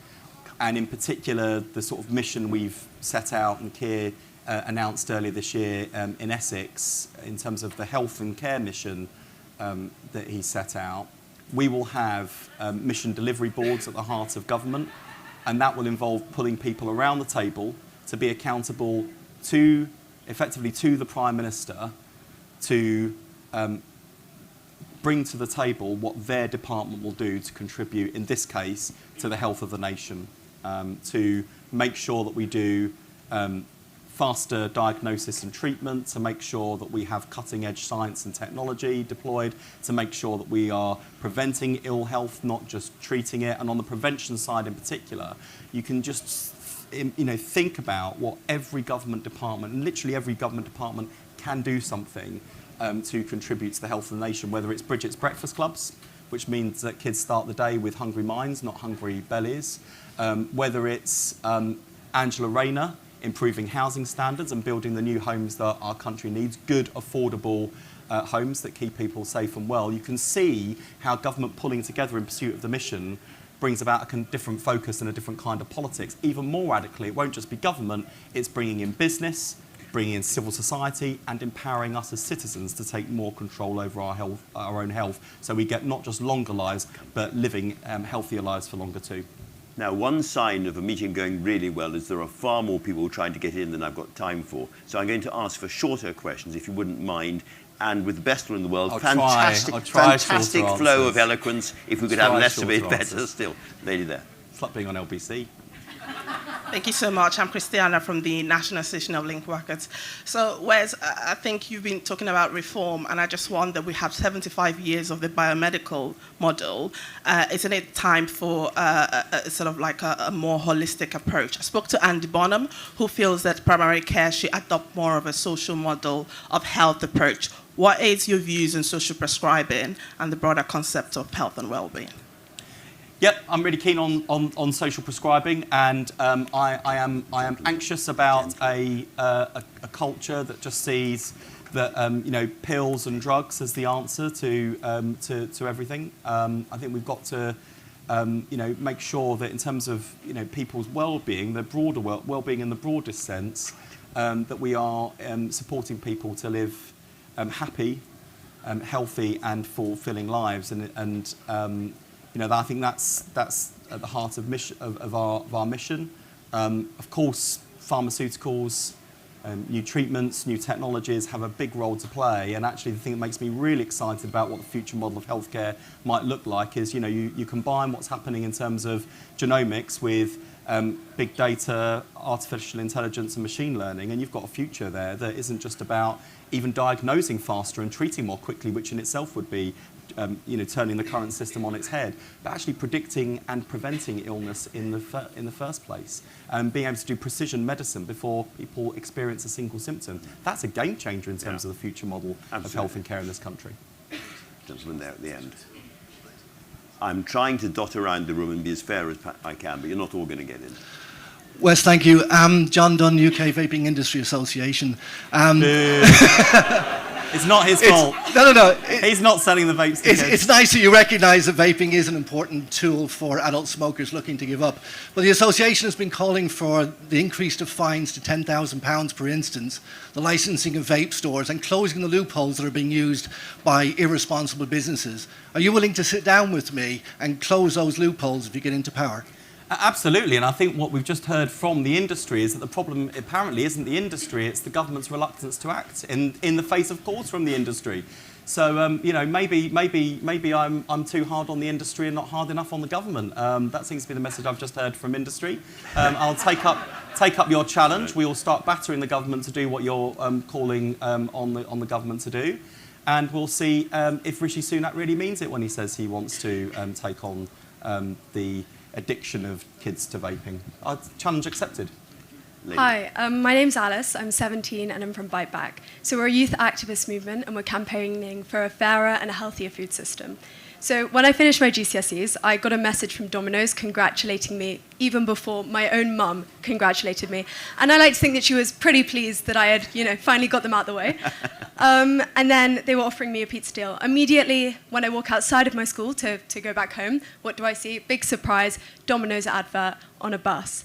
and in particular the sort of mission we've set out and Keir announced earlier this year in Essex in terms of the health and care mission that he set out. We will have mission delivery boards at the heart of government, and that will involve pulling people around the table to be accountable effectively to the Prime Minister to bring to the table what their department will do to contribute, in this case, to the health of the nation, to make sure that we do faster diagnosis and treatment, to make sure that we have cutting-edge science and technology deployed, to make sure that we are preventing ill health, not just treating it. And on the prevention side in particular, you can just think about what every government department, literally every government department, can do something to contribute to the health of the nation, whether it's Bridget's Breakfast Clubs, which means that kids start the day with hungry minds, not hungry bellies, whether it's Angela Rayner improving housing standards and building the new homes that our country needs, good, affordable homes that keep people safe and well. You can see how government pulling together in pursuit of the mission brings about a different focus and a different kind of politics. Even more radically, it won't just be government, it's bringing in business, bringing in civil society and empowering us as citizens to take more control over our own health, so we get not just longer lives, but living healthier lives for longer too. Now, one sign of a meeting going really well is there are far more people trying to get in than I've got time for. So I'm going to ask for shorter questions, if you wouldn't mind. And with the best one in the world, fantastic flow of eloquence. If we could have less of it, better still. Lady there. It's like being on LBC. Thank you so much. I'm Christiana from the National Association of Link Workers. So, Wes, I think you've been talking about reform, and I just wonder, we have 75 years of the biomedical model. Isn't it time for sort of like a more holistic approach? I spoke to Andy Bonham, who feels that primary care should adopt more of a social model of health approach. What is your views on social prescribing and the broader concept of health and well-being? Yep, I'm really keen on social prescribing, and I am anxious about a culture that just sees that pills and drugs as the answer to everything. I think we've got to make sure that in terms of people's well-being, their broader well-being in the broadest sense, that we are supporting people to live happy, healthy, and fulfilling lives, and I think that's at the heart of our mission. Of course, pharmaceuticals, new treatments, new technologies have a big role to play. And actually, the thing that makes me really excited about what the future model of healthcare might look like is, you combine what's happening in terms of genomics with big data, artificial intelligence and machine learning, and you've got a future there that isn't just about even diagnosing faster and treating more quickly, which in itself would be turning the current system on its head, but actually predicting and preventing illness in the first place, and being able to do precision medicine before people experience a single symptom. That's a game changer in terms of the future model of health and care in this country. Gentleman there at the end. I'm trying to dot around the room and be as fair as I can, but you're not all going to get in. Wes, thank you. John Dunn, UK Vaping Industry Association. It's not his fault. No. He's not selling the vapes to kids. It's nice that you recognise that vaping is an important tool for adult smokers looking to give up. But the association has been calling for the increase of fines to £10,000 per instance, the licensing of vape stores, and closing the loopholes that are being used by irresponsible businesses. Are you willing to sit down with me and close those loopholes if you get into power? Absolutely, and I think what we've just heard from the industry is that the problem apparently isn't the industry, it's the government's reluctance to act in the face of calls from the industry. So, maybe I'm too hard on the industry and not hard enough on the government. That seems to be the message I've just heard from industry. I'll take up your challenge. We will start battering the government to do what you're calling on the government to do. And we'll see if Rishi Sunak really means it when he says he wants to take on the addiction of kids to vaping. Challenge accepted. Hi, my name's Alice, I'm 17 and I'm from Bite Back. So we're a youth activist movement and we're campaigning for a fairer and a healthier food system. So when I finished my GCSEs, I got a message from Domino's congratulating me even before my own mum congratulated me. And I like to think that she was pretty pleased that I had, finally got them out the way. And then they were offering me a pizza deal. Immediately, when I walk outside of my school to go back home, what do I see? Big surprise, Domino's advert on a bus.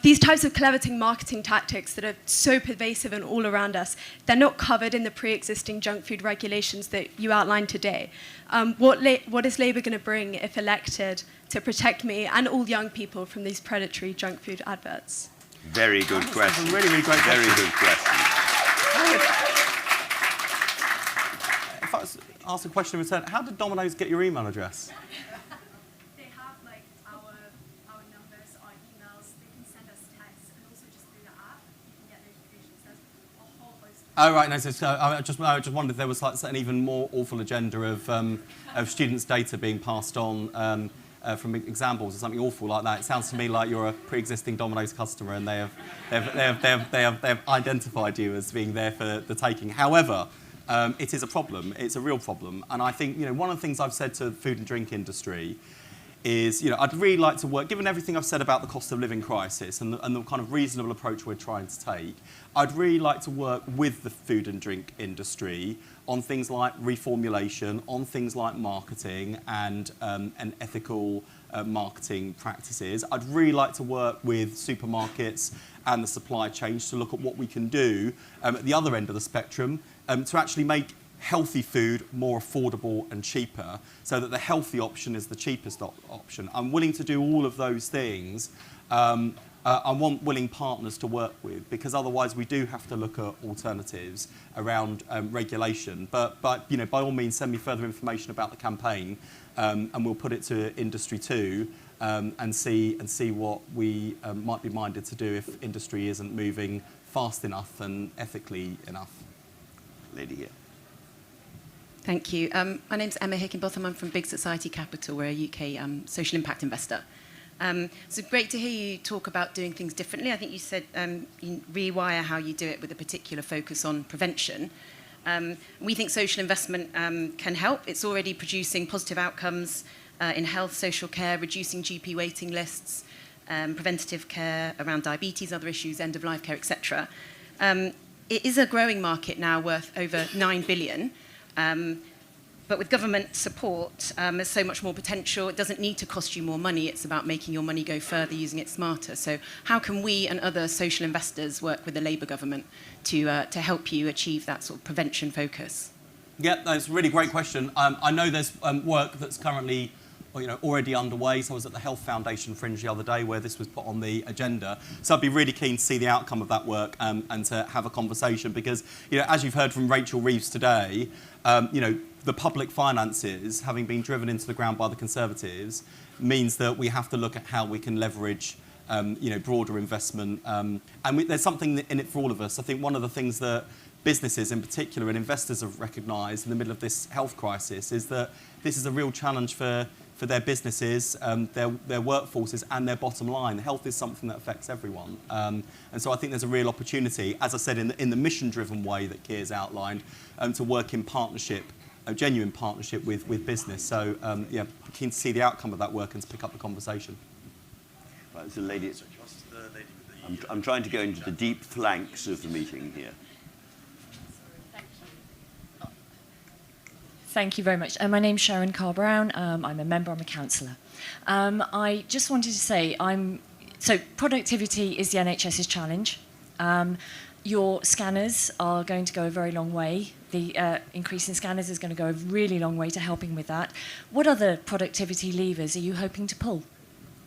These types of clever marketing tactics that are so pervasive and all around us, they're not covered in the pre-existing junk food regulations that you outlined today. What is Labour going to bring, if elected, to protect me and all young people from these predatory junk food adverts? Very good question. Really, really great question. Very good question. If I was asked a question in return, how did Domino's get your email address? Oh right, no. So I just wondered if there was like an even more awful agenda of students' data being passed on from examples or something awful like that. It sounds to me like you're a pre-existing Domino's customer and they have identified you as being there for the taking. However, it is a problem. It's a real problem, and I think one of the things I've said to the food and drink industry is, I'd really like to work, given everything I've said about the cost of living crisis and the kind of reasonable approach we're trying to take, I'd really like to work with the food and drink industry on things like reformulation, on things like marketing and ethical marketing practices. I'd really like to work with supermarkets and the supply chain to look at what we can do at the other end of the spectrum to actually make healthy food more affordable and cheaper, so that the healthy option is the cheapest option. I'm willing to do all of those things. I want willing partners to work with, because otherwise we do have to look at alternatives around regulation. But by all means, send me further information about the campaign, and we'll put it to industry too, and see what we might be minded to do if industry isn't moving fast enough and ethically enough. Lady here. Thank you. My name's Emma Hickenbotham. I'm from Big Society Capital. We're a UK social impact investor. So great to hear you talk about doing things differently. I think you said you rewire how you do it with a particular focus on prevention. We think social investment can help. It's already producing positive outcomes in health, social care, reducing GP waiting lists, preventative care around diabetes, other issues, end-of-life care, etc. It is a growing market now worth over £9 billion. But with government support, there's so much more potential. It doesn't need to cost you more money. It's about making your money go further, using it smarter. So how can we and other social investors work with the Labour government to help you achieve that sort of prevention focus? Yeah, that's a really great question. I know there's work that's currently already underway. So I was at the Health Foundation Fringe the other day where this was put on the agenda. So I'd be really keen to see the outcome of that work and to have a conversation, because, as you've heard from Rachel Reeves today, the public finances, having been driven into the ground by the Conservatives, means that we have to look at how we can leverage broader investment. There's something in it for all of us. I think one of the things that businesses in particular and investors have recognised in the middle of this health crisis is that this is a real challenge for their businesses, their workforces and their bottom line. Health is something that affects everyone. And so I think there's a real opportunity, as I said, in the mission-driven way that Keir's outlined, to work in partnership, a genuine partnership with business. So, keen to see the outcome of that work and to pick up the conversation. Right, there's a lady. I'm trying to go into the deep flanks of the meeting here. Thank you very much. My name's Sharon Carr-Brown. I'm a member, I'm a councillor. I just wanted to say, so productivity is the NHS's challenge. Your scanners are going to go a very long way. The increase in scanners is going to go a really long way to helping with that. What other productivity levers are you hoping to pull?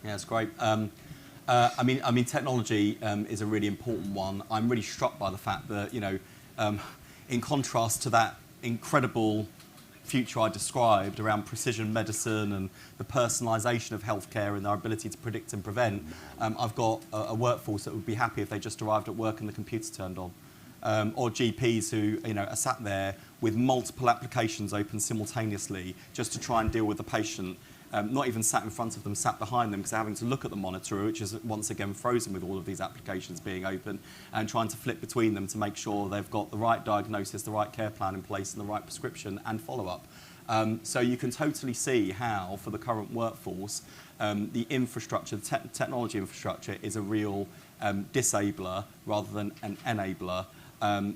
Yeah, it's great. I mean, technology is a really important one. I'm really struck by the fact that, in contrast to that incredible future I described around precision medicine and the personalisation of healthcare and our ability to predict and prevent, I've got a workforce that would be happy if they just arrived at work and the computer turned on. Or GPs who are sat there with multiple applications open simultaneously just to try and deal with the patient. Not even sat in front of them, sat behind them because they're having to look at the monitor, which is once again frozen with all of these applications being open, and trying to flip between them to make sure they've got the right diagnosis, the right care plan in place and the right prescription and follow-up. So you can totally see how, for the current workforce, the infrastructure, the technology infrastructure is a real disabler rather than an enabler.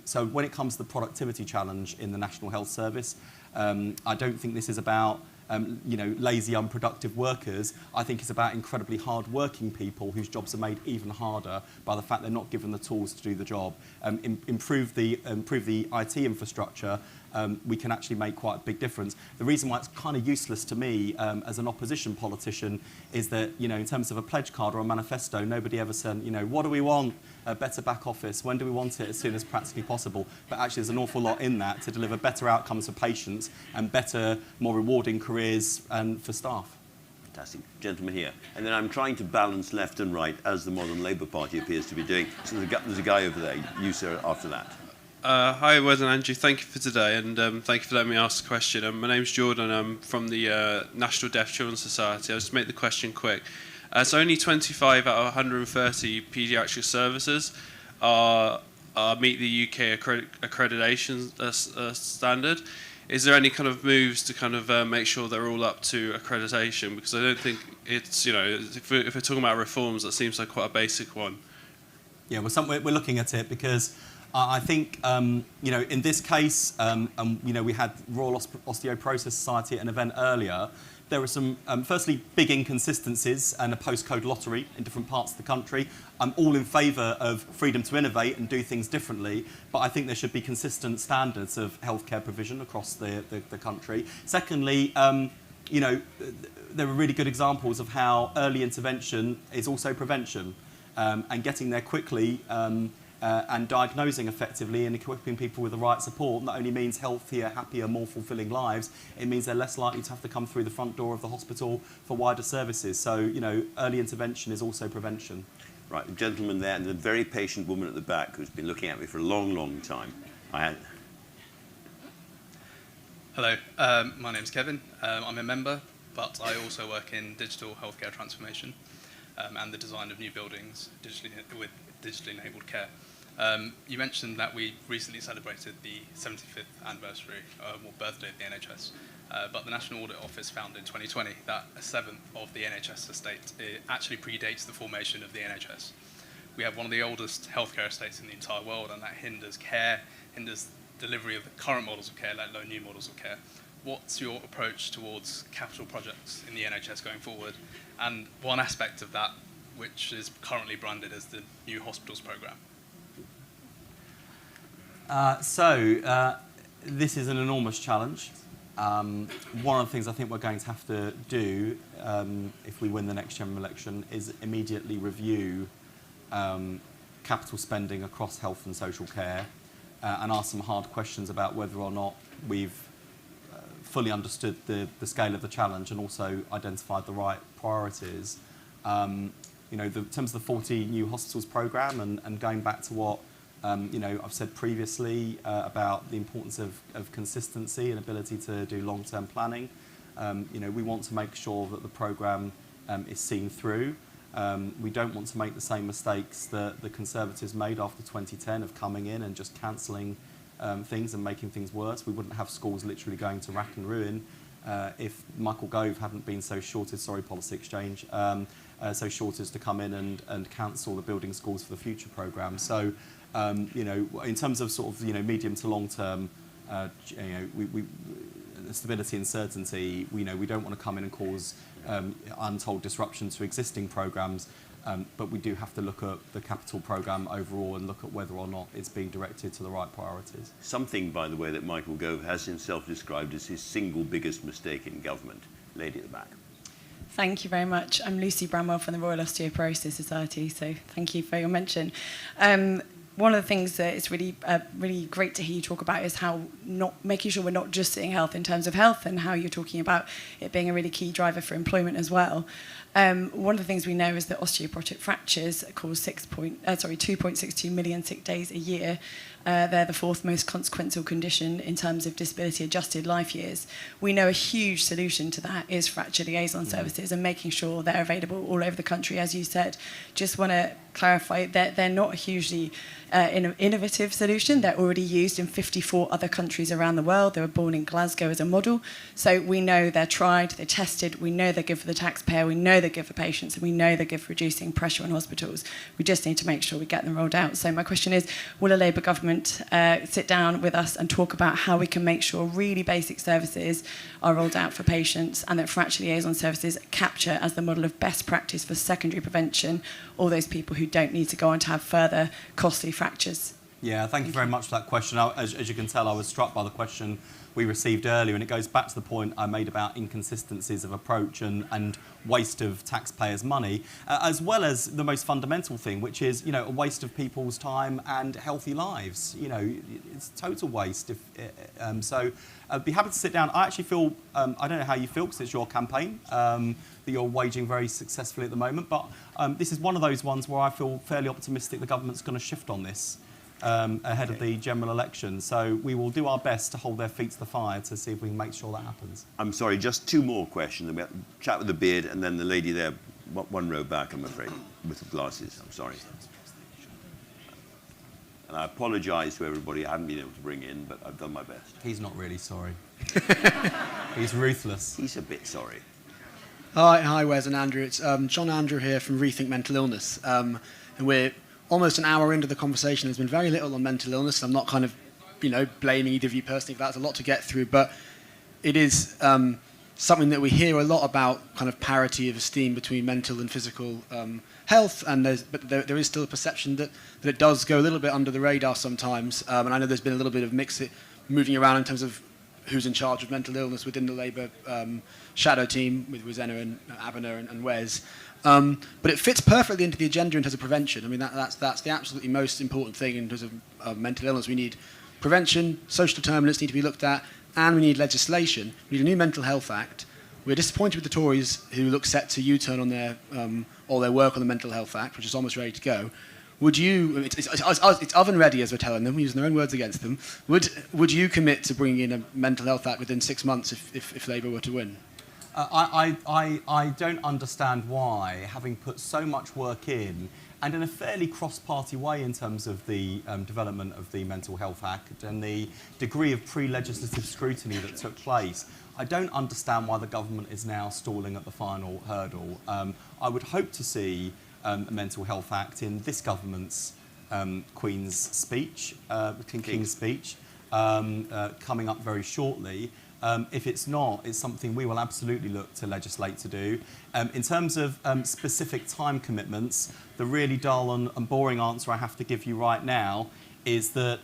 So when it comes to the productivity challenge in the National Health Service, I don't think this is about lazy, unproductive workers. I think it's about incredibly hard-working people whose jobs are made even harder by the fact they're not given the tools to do the job. Improve the IT infrastructure, we can actually make quite a big difference. The reason why it's kind of useless to me as an opposition politician is that, in terms of a pledge card or a manifesto, nobody ever said, what do we want? A better back office. When do we want it? As soon as practically possible. But actually there's an awful lot in that to deliver better outcomes for patients and better, more rewarding careers and for staff. Fantastic. Gentleman here. And then I'm trying to balance left and right, as the modern Labour Party appears to be doing. So there's a guy over there. You, sir, after that. Hi, Wes and Andrew. Thank you for today, and thank you for letting me ask a question. My name's Jordan. I'm from the National Deaf Children's Society. I'll just make the question quick. So only 25 out of 130 paediatric services meet the UK accreditation standard. Is there any kind of moves to kind of make sure they're all up to accreditation? Because I don't think it's, if we're talking about reforms, that seems like quite a basic one. Yeah, we're looking at it because I think, in this case, we had Royal Osteoporosis Society at an event earlier. There are some, firstly, big inconsistencies and a postcode lottery in different parts of the country. I'm all in favour of freedom to innovate and do things differently, but I think there should be consistent standards of healthcare provision across the country. Secondly, there are really good examples of how early intervention is also prevention, and getting there quickly and diagnosing effectively and equipping people with the right support not only means healthier, happier, more fulfilling lives, it means they're less likely to have to come through the front door of the hospital for wider services. So, early intervention is also prevention. Right, the gentleman there and the very patient woman at the back who's been looking at me for a long, long time. Hello, my name's Kevin. I'm a member, but I also work in digital healthcare transformation and the design of new buildings with digitally enabled care. You mentioned that we recently celebrated the 75th anniversary or birthday of the NHS, but the National Audit Office found in 2020 that a seventh of the NHS estate actually predates the formation of the NHS. We have one of the oldest healthcare estates in the entire world, and that hinders care, hinders delivery of the current models of care, let alone new models of care. What's your approach towards capital projects in the NHS going forward? And one aspect of that, which is currently branded as the New Hospitals Programme. This is an enormous challenge. One of the things I think we're going to have to do if we win the next general election is immediately review capital spending across health and social care and ask some hard questions about whether or not we've fully understood the scale of the challenge and also identified the right priorities. in terms of the 40 new hospitals programme and going back to what I've said previously about the importance of consistency and ability to do long-term planning. We want to make sure that the programme is seen through. We don't want to make the same mistakes that the Conservatives made after 2010 of coming in and just cancelling things and making things worse. We wouldn't have schools literally going to rack and ruin if Michael Gove hadn't been so shorted, sorry Policy Exchange, so short as to come in and cancel the Building Schools for the Future programme. So, in terms of sort of, medium to long term, stability and certainty, we don't want to come in and cause untold disruption to existing programmes, but we do have to look at the capital programme overall and look at whether or not it's being directed to the right priorities. Something, by the way, that Michael Gove has himself described as his single biggest mistake in government. Lady at the back. Thank you very much. I'm Lucy Bramwell from the Royal Osteoporosis Society, so thank you for your mention. One of the things that is really great to hear you talk about is how making sure we're not just seeing health in terms of health, and how you're talking about it being a really key driver for employment as well. One of the things we know is that osteoporotic fractures cause 2.62 million sick days a year. They're the fourth most consequential condition in terms of disability-adjusted life years. We know a huge solution to that is fracture liaison services and making sure they're available all over the country, as you said. Just want to clarify that they're not a hugely innovative solution. They're already used in 54 other countries around the world. They were born in Glasgow as a model. So we know they're tried, they're tested, we know they're good for the taxpayer, we know they're good for patients, and we know they're good for reducing pressure on hospitals. We just need to make sure we get them rolled out. So my question is, will a Labour government sit down with us and talk about how we can make sure really basic services are rolled out for patients, and that fracture liaison services capture as the model of best practice for secondary prevention all those people who don't need to go on to have further costly fractures? Yeah, thank you very much for that question. As you can tell, I was struck by the question we received earlier, and it goes back to the point I made about inconsistencies of approach and waste of taxpayers' money, as well as the most fundamental thing, which is, a waste of people's time and healthy lives. It's total waste. So I'd be happy to sit down. I actually feel, I don't know how you feel because it's your campaign that you're waging very successfully at the moment, but this is one of those ones where I feel fairly optimistic the government's going to shift on this ahead of the general election. So we will do our best to hold their feet to the fire to see if we can make sure that happens. I'm sorry, just two more questions. We'll chat with the beard and then the lady there, one row back, I'm afraid, with the glasses. I'm sorry. And I apologise to everybody I haven't been able to bring in, but I've done my best. He's not really sorry. He's ruthless. He's a bit sorry. Hi, Wes and Andrew. It's John Andrew here from Rethink Mental Illness. And we're almost an hour into the conversation. There's been very little on mental illness. I'm not kind of, blaming either of you personally for that. There's a lot to get through, but it is something that we hear a lot about, kind of parity of esteem between mental and physical health, and there is still a perception that it does go a little bit under the radar sometimes. And I know there's been a little bit of mix moving around in terms of who's in charge of mental illness within the Labour shadow team with Rosanna and Abner and Wes. But it fits perfectly into the agenda in terms of prevention. I mean, that's the absolutely most important thing in terms of mental illness. We need prevention, social determinants need to be looked at, and we need legislation. We need a new Mental Health Act. We're disappointed with the Tories, who look set to U-turn on all their work on the Mental Health Act, which is almost ready to go. Would you, it's oven ready, as we're telling them, we're using their own words against them. Would you commit to bringing in a Mental Health Act within 6 months if Labour were to win? I don't understand why, having put so much work in, and in a fairly cross-party way in terms of the development of the Mental Health Act and the degree of pre-legislative scrutiny that took place, I don't understand why the government is now stalling at the final hurdle. I would hope to see a Mental Health Act in this government's Queen's speech, King's speech, coming up very shortly. If it's not, it's something we will absolutely look to legislate to do. In terms of specific time commitments, the really dull and boring answer I have to give you right now is that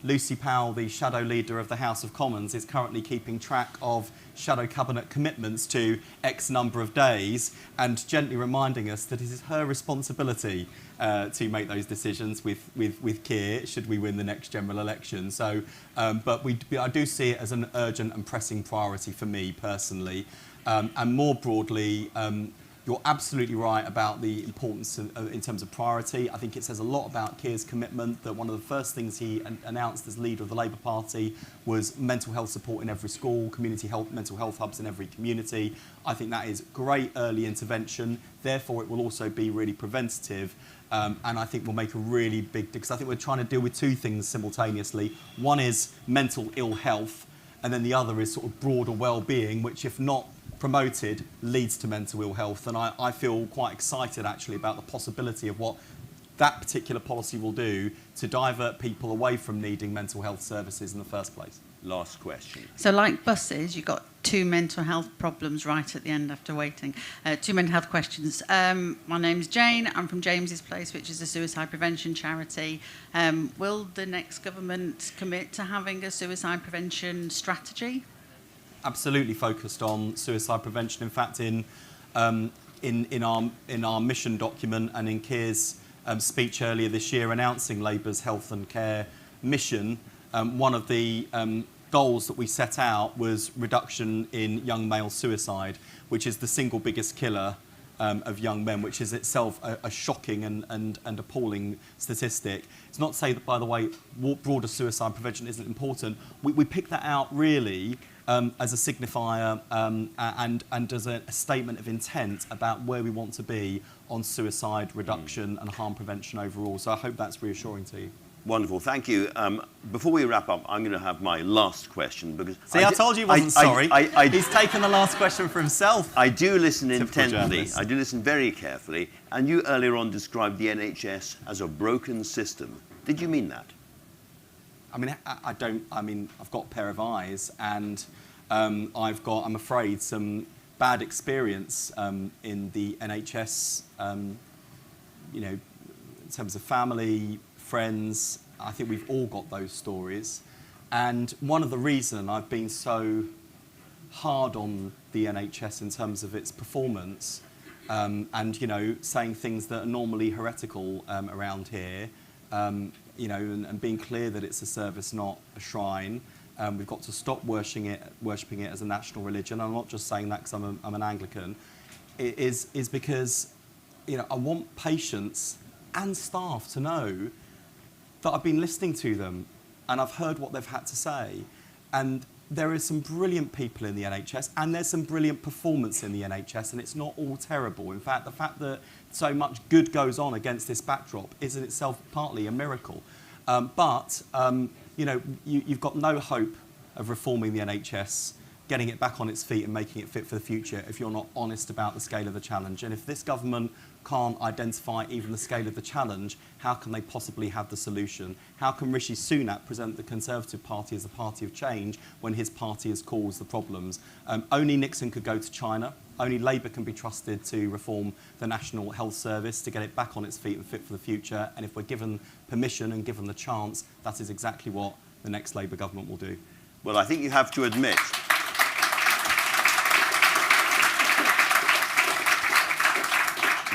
Lucy Powell, the shadow leader of the House of Commons, is currently keeping track of shadow cabinet commitments to X number of days and gently reminding us that it is her responsibility to make those decisions with Keir should we win the next general election. So, but I do see it as an urgent and pressing priority for me personally. And more broadly, You're absolutely right about the importance in terms of priority. I think it says a lot about Keir's commitment that one of the first things he announced as leader of the Labour Party was mental health support in every school, mental health hubs in every community. I think that is great early intervention. Therefore, it will also be really preventative. And I think we'll make a really big, because I think we're trying to deal with two things simultaneously. One is mental ill health, and then the other is sort of broader well-being, which if not promoted leads to mental ill health. And I feel quite excited actually about the possibility of what that particular policy will do to divert people away from needing mental health services in the first place. Last question. So like buses, you've got two mental health problems right at the end after waiting. Two mental health questions. My name's Jane. I'm from James's Place, which is a suicide prevention charity. Will the next government commit to having a suicide prevention strategy? Absolutely focused on suicide prevention. In fact, in our mission document and in Keir's speech earlier this year announcing Labour's health and care mission, one of the goals that we set out was reduction in young male suicide, which is the single biggest killer of young men, which is itself a shocking and appalling statistic. It's not to say that, by the way, broader suicide prevention isn't important. We picked that out really as a signifier and as a statement of intent about where we want to be on suicide reduction and harm prevention overall. So I hope that's reassuring to you. Wonderful, thank you. Before we wrap up, I'm going to have my last question because... See, I told you he wasn't sorry. He's taken the last question for himself. I do listen intently. Journalist. I do listen very carefully. And you earlier on described the NHS as a broken system. Did you mean that? I mean, I've got a pair of eyes and I've got, I'm afraid, some bad experience in the NHS, you know, in terms of family, friends. I think we've all got those stories. And one of the reasons I've been so hard on the NHS in terms of its performance and, you know, saying things that are normally heretical around here, you know, and being clear that it's a service, not a shrine. We've got to stop worshipping it as a national religion. I'm not just saying that because I'm an Anglican. It is because, you know, I want patients and staff to know that I've been listening to them and I've heard what they've had to say. And there are some brilliant people in the NHS and there's some brilliant performance in the NHS and it's not all terrible. In fact, the fact that so much good goes on against this backdrop is in itself partly a miracle. You know, you've got no hope of reforming the NHS, getting it back on its feet and making it fit for the future if you're not honest about the scale of the challenge. And if this government can't identify even the scale of the challenge, how can they possibly have the solution? How can Rishi Sunak present the Conservative Party as a party of change when his party has caused the problems? Only Nixon could go to China. Only Labour can be trusted to reform the National Health Service to get it back on its feet and fit for the future. And if we're given permission and given the chance, that is exactly what the next Labour government will do. Well, I think you have to admit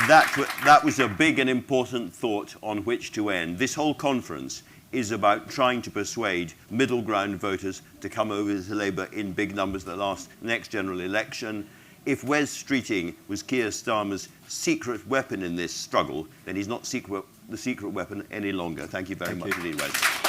that was a big and important thought on which to end. This whole conference is about trying to persuade middle ground voters to come over to Labour in big numbers at the next general election. If Wes Streeting was Keir Starmer's secret weapon in this struggle, then he's not the secret weapon any longer. Thank you very much indeed, Wes.